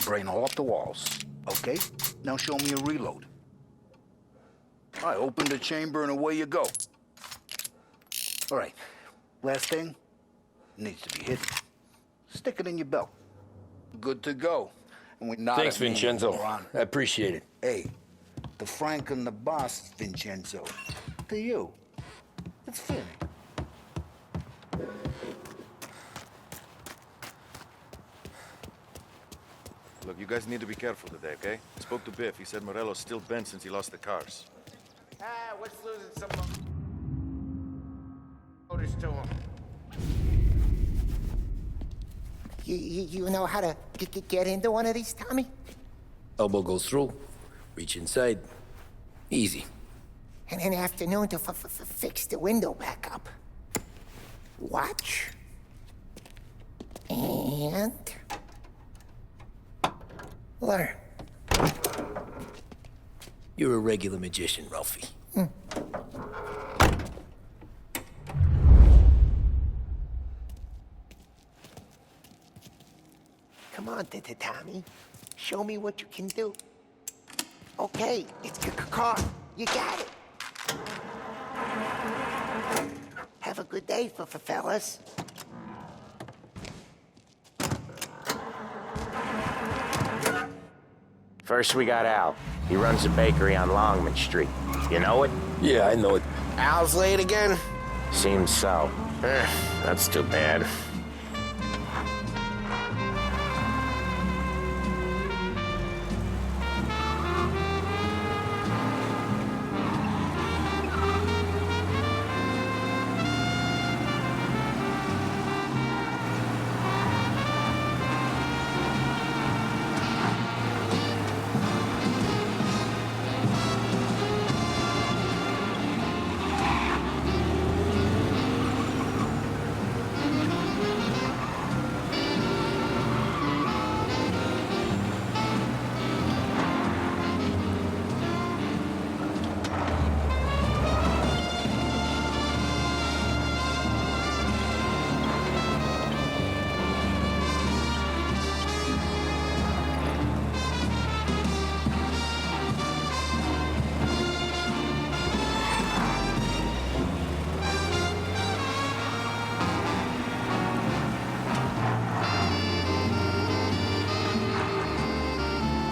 Speaker 12: Brain all off the walls. Okay? Now show me a reload. I open the chamber and away you go. All right. Last thing. Needs to be hit. Stick it in your belt. Good to go. And we nod
Speaker 7: Thanks,
Speaker 12: at me,
Speaker 7: Vincenzo.
Speaker 12: moron.
Speaker 7: I appreciate it.
Speaker 12: Hey, the Frank and the boss, Vincenzo. To you. It's Vinny.
Speaker 16: Look, you guys need to be careful today, okay? I spoke to Biff. He said Morello's still bent since he lost the cars.
Speaker 5: What's losing some motors to him?
Speaker 13: You know how to get into one of these, Tommy?
Speaker 2: Elbow goes through, reach inside. Easy.
Speaker 13: And an afternoon to fix the window back up. Watch. And... learn.
Speaker 2: You're a regular magician, Ralphie.
Speaker 13: Come on, Tommy. Show me what you can do. Okay, it's your car. You got it. Have a good day, fellas.
Speaker 5: First we got Al. He runs a bakery on Longman Street. You know it?
Speaker 7: Yeah, I know it.
Speaker 5: Al's late again? Seems so. That's too bad.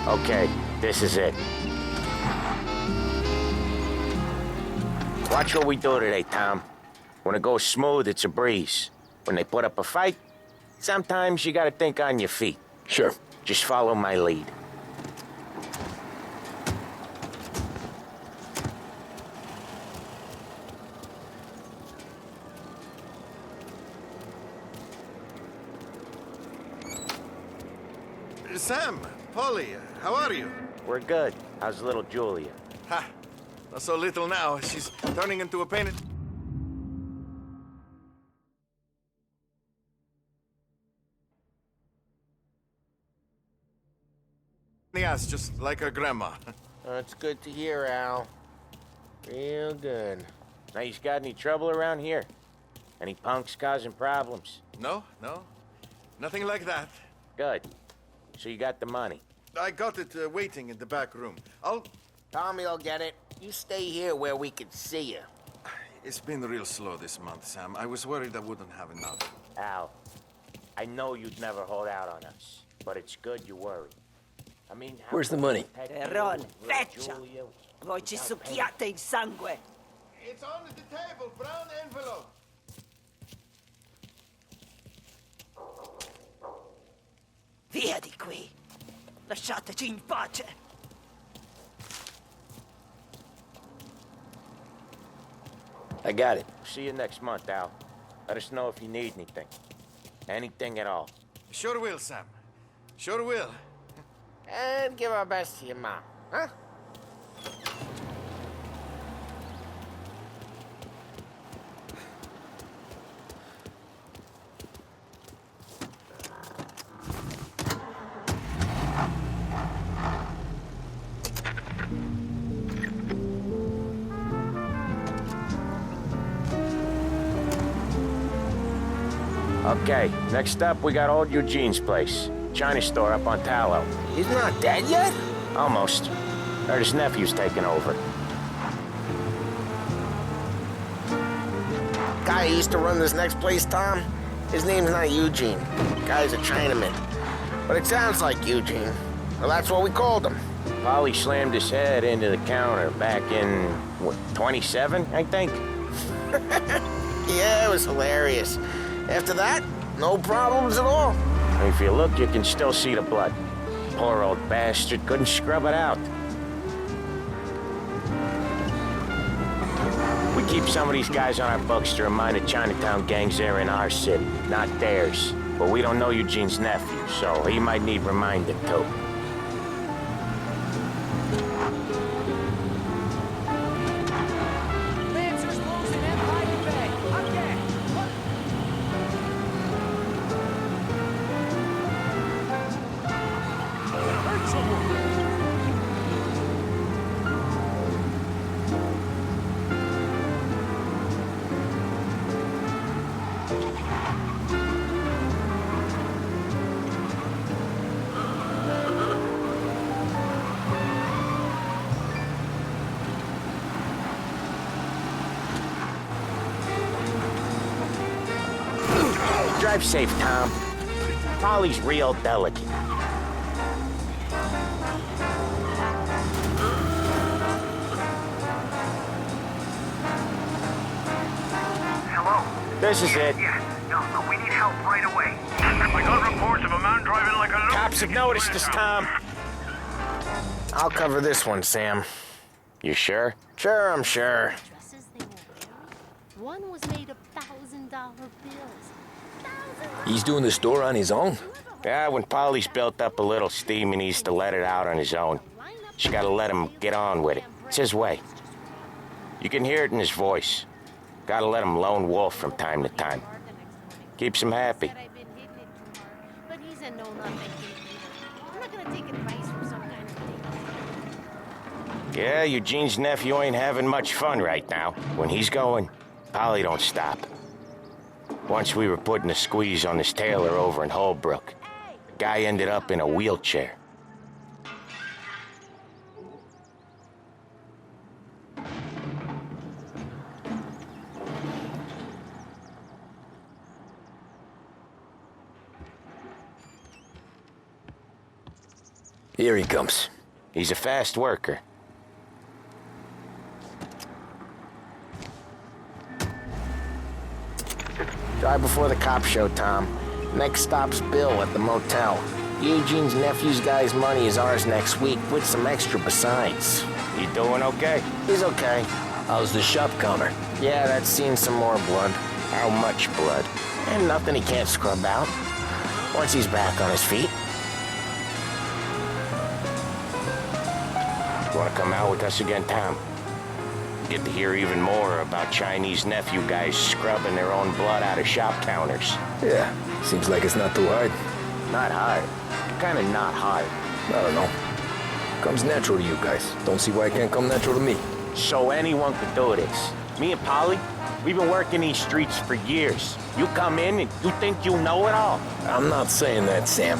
Speaker 5: Okay, this is it. Watch what we do today, Tom. When it goes smooth, it's a breeze. When they put up a fight, sometimes you gotta think on your feet.
Speaker 7: Sure.
Speaker 5: Just follow my lead.
Speaker 16: Sam, Polly, how are you?
Speaker 1: We're good. How's little Julia?
Speaker 16: Ha! Not so little now. She's turning into a painted... Yes, just like her grandma.
Speaker 5: That's good to hear, Al. Real good.
Speaker 1: Now, you got any trouble around here? Any punks causing problems?
Speaker 16: No. Nothing like that.
Speaker 1: Good. So you got the money?
Speaker 16: I got it waiting in the back room.
Speaker 5: Tommy will get it. You stay here where we can see you.
Speaker 16: It's been real slow this month, Sam. I was worried I wouldn't have enough.
Speaker 1: Al, I know you'd never hold out on us, but it's good you worry. I mean,
Speaker 2: Where's the money?
Speaker 3: Perron, feccia! Voi ci succhiate il sangue!
Speaker 16: It's on the table, brown envelope.
Speaker 3: Via di qui! Lasciateci in pace!
Speaker 2: I got it.
Speaker 1: See you next month, Al. Let us know if you need anything. Anything at all.
Speaker 16: Sure will, Sam. Sure will.
Speaker 5: And give our best to your mom, huh?
Speaker 1: Okay, next up, we got old Eugene's place. China store up on Tallow.
Speaker 5: He's not dead yet?
Speaker 1: Almost. Heard his nephew's taking over.
Speaker 5: Guy who used to run this next place, Tom? His name's not Eugene. Guy's a Chinaman. But it sounds like Eugene. Well, that's what we called him.
Speaker 1: Polly slammed his head into the counter back in, what, 27, I think?
Speaker 5: Yeah, it was hilarious. After that, no problems at all.
Speaker 1: If you look, you can still see the blood. Poor old bastard couldn't scrub it out. We keep some of these guys on our books to remind the Chinatown gangs they're in our city, not theirs. But we don't know Eugene's nephew, so he might need reminding too. Drive safe, Tom. Polly's real delicate.
Speaker 11: Hello?
Speaker 1: This is it.
Speaker 11: Yeah, no, we need help right away. I got reports of a man driving like a...
Speaker 1: Cops have noticed us, Tom.
Speaker 5: I'll cover this one, Sam.
Speaker 1: You sure?
Speaker 5: Sure, I'm sure.
Speaker 17: Dresses they were wearing. One was made of $1,000 bills.
Speaker 2: He's doing the store on his own?
Speaker 1: Yeah, when Polly's built up a little steam, he needs to let it out on his own. She gotta let him get on with it. It's his way. You can hear it in his voice. Gotta let him lone wolf from time to time. Keeps him happy.
Speaker 17: But he's a no-nothing kid. I'm not gonna take advice from some kind of
Speaker 1: Yeah, Eugene's nephew ain't having much fun right now. When he's going, Polly don't stop. Once we were putting a squeeze on this tailor over in Holbrook. The guy ended up in a wheelchair.
Speaker 2: Here he comes.
Speaker 1: He's a fast worker.
Speaker 5: Drive before the cop show, Tom. Next stop's Bill at the motel. Eugene's nephew's guy's money is ours next week, with some extra besides.
Speaker 1: You doing okay?
Speaker 5: He's okay.
Speaker 2: How's the shop counter?
Speaker 5: Yeah, that's seen some more blood.
Speaker 1: How much blood?
Speaker 5: And nothing he can't scrub out. Once he's back on his feet. You wanna come out with us again, Tom? Get to hear even more about Chinese nephew guys scrubbing their own blood out of shop counters.
Speaker 2: Yeah, seems like it's not too hard.
Speaker 5: Not hard. Kinda not hard.
Speaker 2: I don't know. Comes natural to you guys. Don't see why it can't come natural to me.
Speaker 5: So anyone could do this. Me and Polly, we've been working these streets for years. You come in and you think you know it all.
Speaker 2: I'm not saying that, Sam.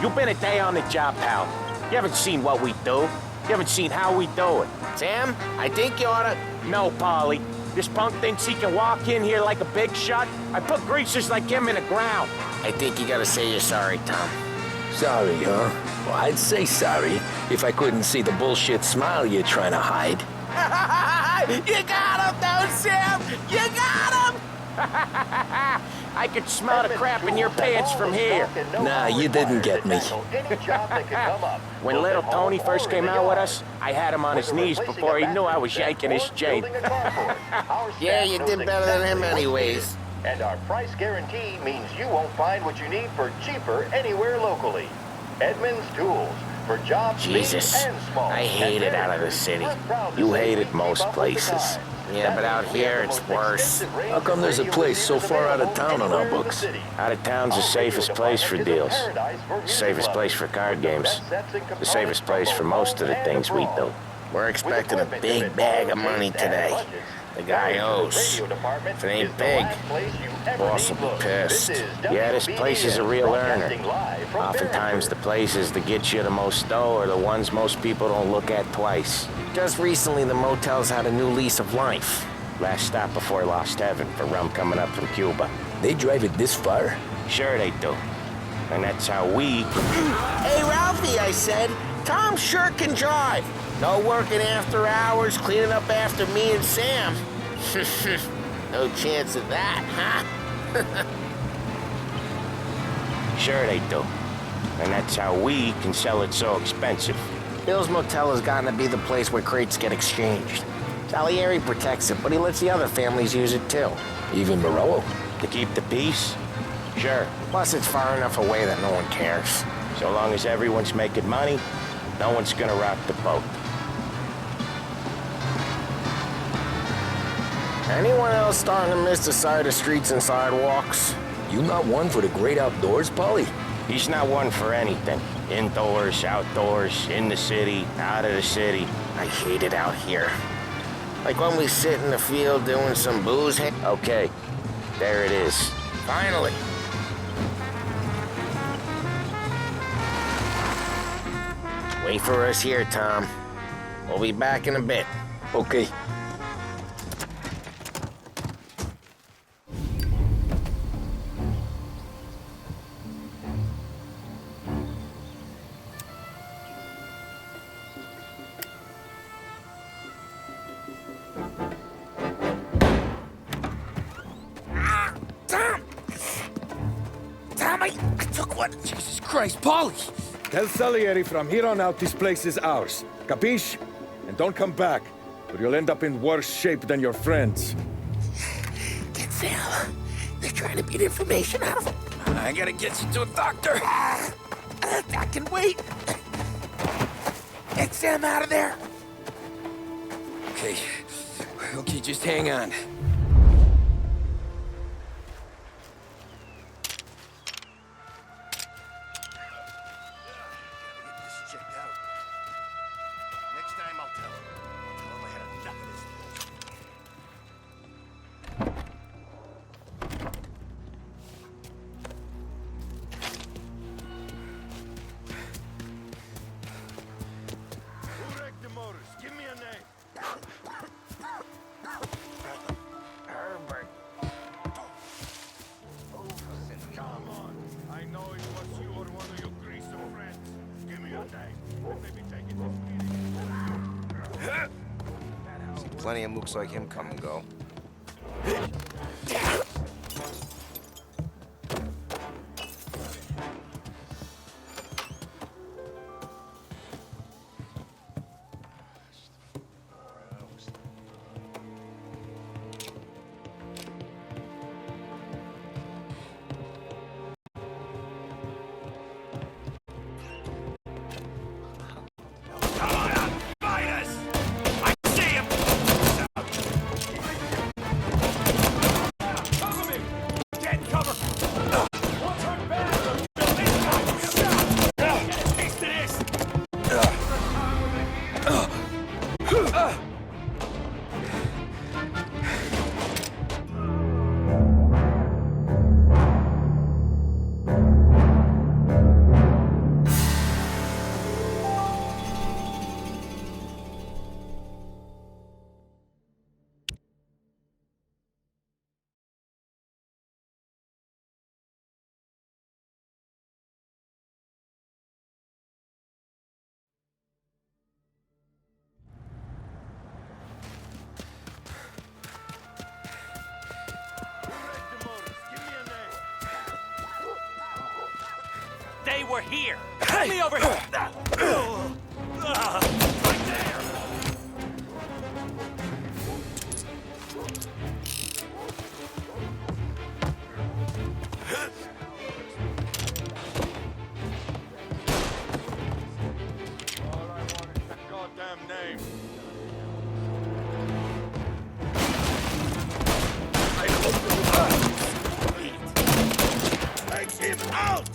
Speaker 5: You've been a day on the job, pal. You haven't seen what we do. You haven't seen how we do it. Sam, I think you oughta... No, Polly. This punk thinks he can walk in here like a big shot. I put greasers like him in the ground. I think you gotta say you're sorry, Tom.
Speaker 2: Sorry, huh? Well, I'd say sorry if I couldn't see the bullshit smile you're trying to hide.
Speaker 5: You got him, though, Sam! You got him! I could smell the crap in your pants from here.
Speaker 2: Nah, you didn't get me.
Speaker 5: When little Tony first came out with us, I had him on his knees before he knew I was yanking his chain.
Speaker 4: Yeah, you did better than him anyways.
Speaker 11: And our price guarantee means you won't find what you need for cheaper anywhere locally. Edmunds Tools. For jobs
Speaker 5: Jesus,
Speaker 11: big and small.
Speaker 5: I hate it out of the city. You hate it most places.
Speaker 4: Yeah, but out here it's worse.
Speaker 2: How come there's a place so far out of town on our books?
Speaker 5: Out of town's the safest place for deals. The safest place for card games. The safest place for most of the things we do.
Speaker 4: We're expecting a big bag of money today. The guy owes. If it ain't big, boss will be pissed.
Speaker 5: Yeah, this place is a real earner. Oftentimes the places that get you the most dough are the ones most people don't look at twice.
Speaker 4: Just recently, the motel's had a new lease of life.
Speaker 5: Last stop before Lost Heaven for rum coming up from Cuba.
Speaker 2: They drive it this far?
Speaker 5: Sure they do. And that's how we...
Speaker 4: Hey, Ralphie, I said. Tom sure can drive. No working after hours, cleaning up after me and Sam. No chance of that, huh?
Speaker 5: Sure they do. And that's how we can sell it so expensive.
Speaker 4: Bill's Motel has gotten to be the place where crates get exchanged. Salieri protects it, but he lets the other families use it too.
Speaker 2: Even Morello?
Speaker 5: To keep the peace? Sure.
Speaker 4: Plus, it's far enough away that no one cares.
Speaker 5: So long as everyone's making money, no one's gonna rock the boat.
Speaker 4: Anyone else starting to miss the sight of streets and sidewalks?
Speaker 2: You not one for the great outdoors, Polly?
Speaker 5: He's not one for anything. Indoors, outdoors, in the city, out of the city.
Speaker 4: I hate it out here. Like when we sit in the field doing some booze.
Speaker 5: Okay, there it is.
Speaker 4: Finally. Wait for us here, Tom. We'll be back in a bit.
Speaker 2: Okay.
Speaker 3: I took one.
Speaker 2: Jesus Christ, Polly!
Speaker 18: Tell Salieri from here on out this place is ours. Capiche? And don't come back, or you'll end up in worse shape than your friends.
Speaker 13: Get Sam. They're trying to beat information out of him.
Speaker 2: I gotta get you to a doctor.
Speaker 13: I can wait. Get Sam out of there.
Speaker 2: Okay. Okay, just hang on.
Speaker 4: Plenty of mooks like him come and go.
Speaker 19: we're here. Get me over here. Right there.
Speaker 16: Goddamn name.
Speaker 19: Take him out!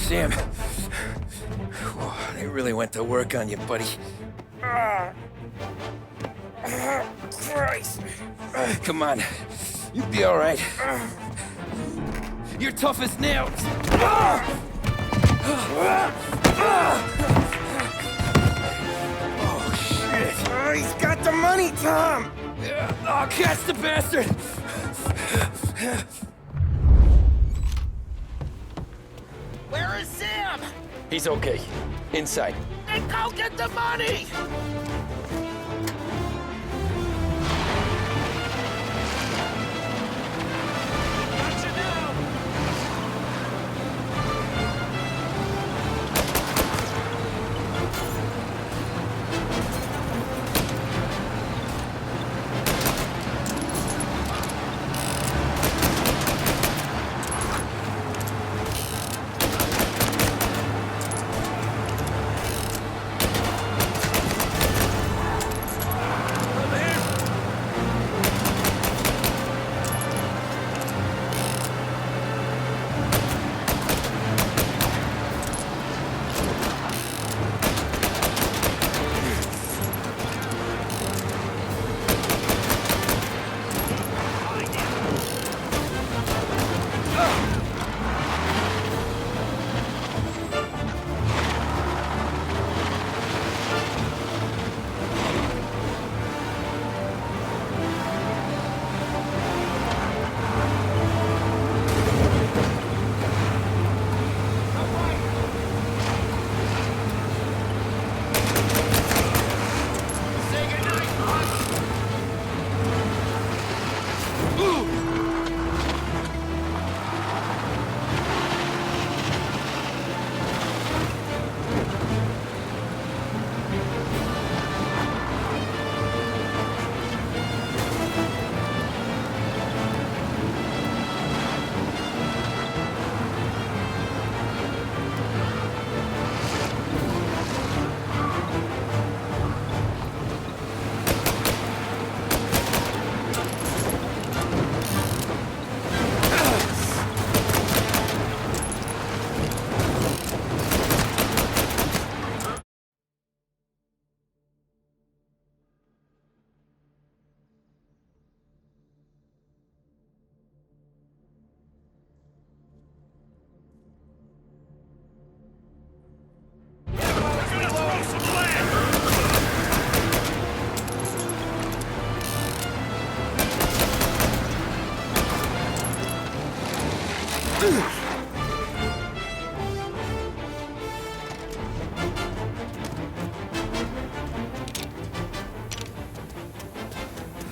Speaker 2: Sam. They really went to work on you, buddy.
Speaker 19: Christ.
Speaker 2: Come on. You'll be all right. You're tough as nails. Oh, shit.
Speaker 19: He's got the money, Tom.
Speaker 2: Oh, catch the bastard.
Speaker 5: Where is Sam?
Speaker 2: He's okay. Inside.
Speaker 5: Then go get the money!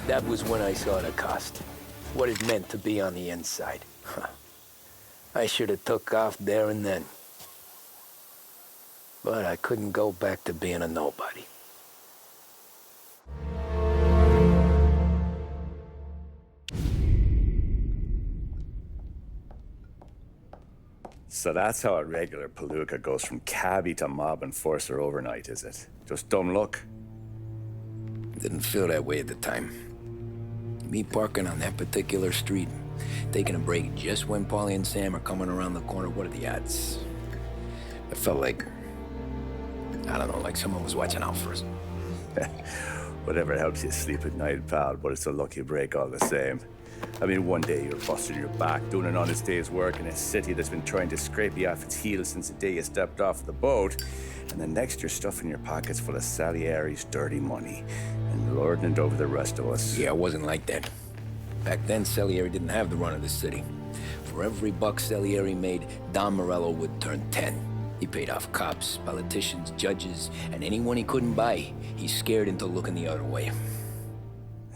Speaker 2: That was when I saw the cost. What it meant to be on the inside. Huh. I should have took off there and then. But I couldn't go back to being a nobody.
Speaker 1: So that's how a regular palooka goes from cabbie to mob enforcer overnight, is it? Just dumb luck?
Speaker 2: Didn't feel that way at the time. Me parking on that particular street, taking a break just when Paulie and Sam are coming around the corner, what are the odds? I felt like, I don't know, like someone was watching out for us.
Speaker 1: Whatever helps you sleep at night, pal, but it's a lucky break all the same. I mean, one day you're busting your back, doing an honest day's work in a city that's been trying to scrape you off its heels since the day you stepped off the boat, and the next you're stuffing your pockets full of Salieri's dirty money and lording it over the rest of us.
Speaker 2: Yeah, it wasn't like that. Back then, Salieri didn't have the run of the city. For every buck Salieri made, Don Morello would turn 10. He paid off cops, politicians, judges, and anyone he couldn't buy, he scared into looking the other way.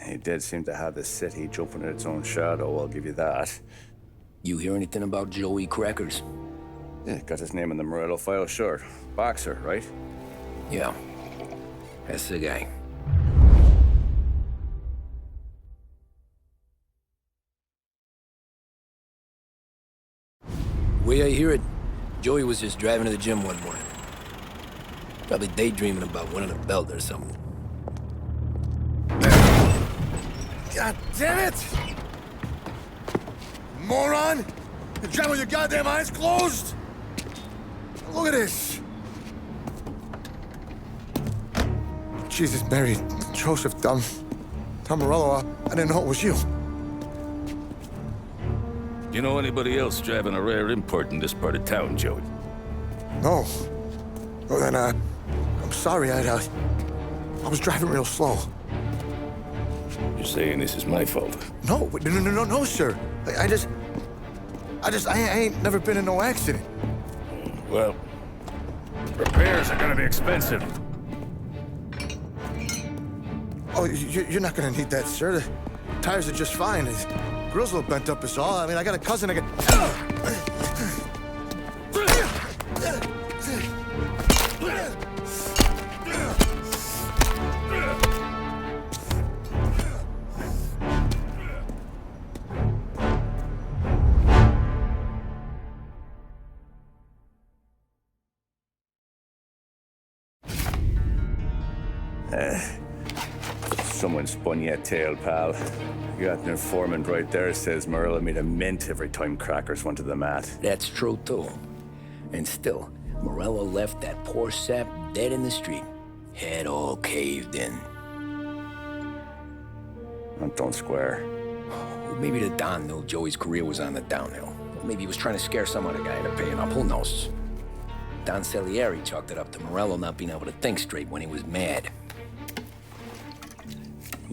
Speaker 1: He did seem to have the city jumping at its own shadow, I'll give you that.
Speaker 2: You hear anything about Joey Crackers?
Speaker 1: Yeah, got his name in the Morello file, sure. Boxer, right?
Speaker 2: Yeah, that's the guy. Way I hear it, Joey was just driving to the gym one morning. Probably daydreaming about winning a belt or something.
Speaker 8: God damn it! Moron! You driving with your goddamn eyes closed? Look at this! Jesus, Mary, Joseph, Tom Morello, I didn't know it was you.
Speaker 18: You know anybody else driving a rare import in this part of town, Joey?
Speaker 8: No. Well, then, I'm sorry, I was driving real slow.
Speaker 18: You're saying this is my fault?
Speaker 8: No, sir. I ain't never been in no accident.
Speaker 18: Well, repairs are gonna be expensive.
Speaker 8: Oh, you're not gonna need that, sir. The tires are just fine. The grill's a little bent up is all. I mean, I got a cousin I
Speaker 1: Someone spun you a tail, pal. You got an informant right there says Morello made a mint every time Crackers went to the mat.
Speaker 2: That's true, too. And still, Morello left that poor sap dead in the street. Head all caved in.
Speaker 1: That don't square.
Speaker 2: Well, maybe the Don knew Joey's career was on the downhill. Or maybe he was trying to scare some other guy into paying up. Who knows? Don Salieri chalked it up to Morello not being able to think straight when he was mad.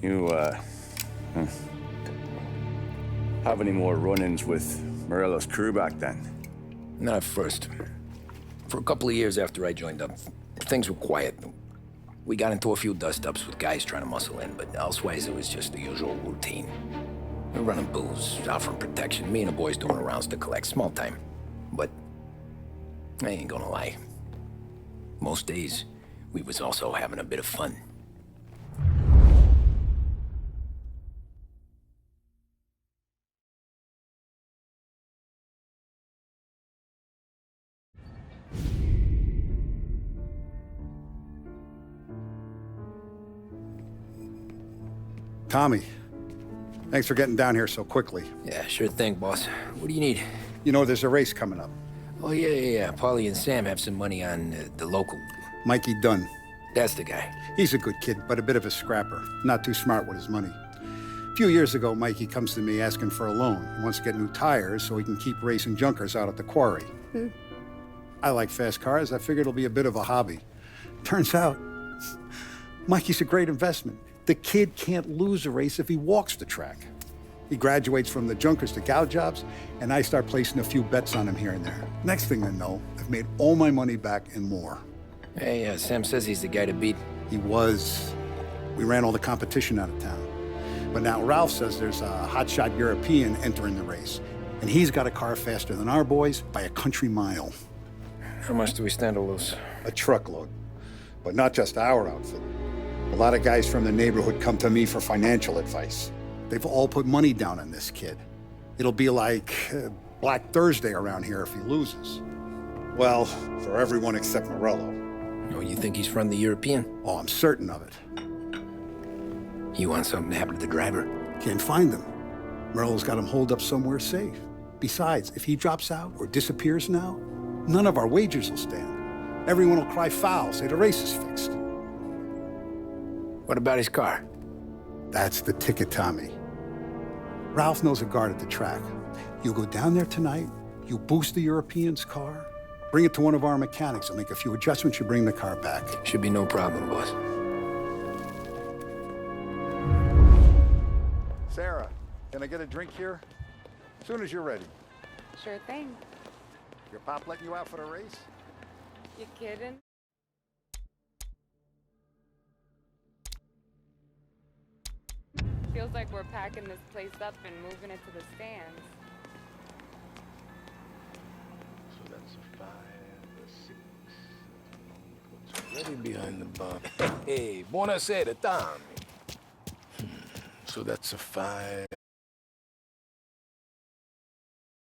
Speaker 1: You, have any more run-ins with Morello's crew back then?
Speaker 2: Not at first. For a couple of years after I joined up, things were quiet. We got into a few dust-ups with guys trying to muscle in, but elsewise it was just the usual routine. We're running booze, offering protection, me and the boys doing rounds to collect, small time. But I ain't gonna lie. Most days, we was also having a bit of fun.
Speaker 8: Tommy, thanks for getting down here so quickly.
Speaker 2: Yeah, sure thing, boss. What do you need?
Speaker 8: You know, there's a race coming up.
Speaker 2: Oh, yeah. Paulie and Sam have some money on the local.
Speaker 8: Mikey Dunn.
Speaker 2: That's the guy.
Speaker 8: He's a good kid, but a bit of a scrapper. Not too smart with his money. A few years ago, Mikey comes to me asking for a loan. He wants to get new tires so he can keep racing junkers out at the quarry. I like fast cars. I figured it'll be a bit of a hobby. Turns out, Mikey's a great investment. The kid can't lose a race if he walks the track. He graduates from the junkers to gal jobs, and I start placing a few bets on him here and there. Next thing I know, I've made all my money back and more.
Speaker 2: Hey, Sam says he's the guy to beat.
Speaker 8: He was. We ran all the competition out of town. But now Ralph says there's a hotshot European entering the race, and he's got a car faster than our boys by a country mile.
Speaker 2: How much do we stand to lose?
Speaker 8: A truckload. But not just our outfit. A lot of guys from the neighborhood come to me for financial advice. They've all put money down on this kid. It'll be like Black Thursday around here if he loses. Well, for everyone except Morello.
Speaker 2: Oh, you think he's from the European?
Speaker 8: Oh, I'm certain of it.
Speaker 2: You want something to happen to the driver?
Speaker 8: Can't find him. Morello's got him holed up somewhere safe. Besides, if he drops out or disappears now, none of our wagers will stand. Everyone will cry foul, say the race is fixed.
Speaker 2: What about his car?
Speaker 8: That's the ticket, Tommy. Ralph knows a guard at the track. You go down there tonight, you boost the European's car, bring it to one of our mechanics, and make a few adjustments, you bring the car back.
Speaker 2: Should be no problem, boss.
Speaker 8: Sarah, can I get a drink here? As soon as you're ready.
Speaker 20: Sure thing.
Speaker 8: Your pop letting you out for the race?
Speaker 20: You kidding? Feels like we're packing this place up and moving it to the stands.
Speaker 10: So that's a 5, a 6. Ready behind the bar. Hey, buonasera, Tommy. So that's a 5,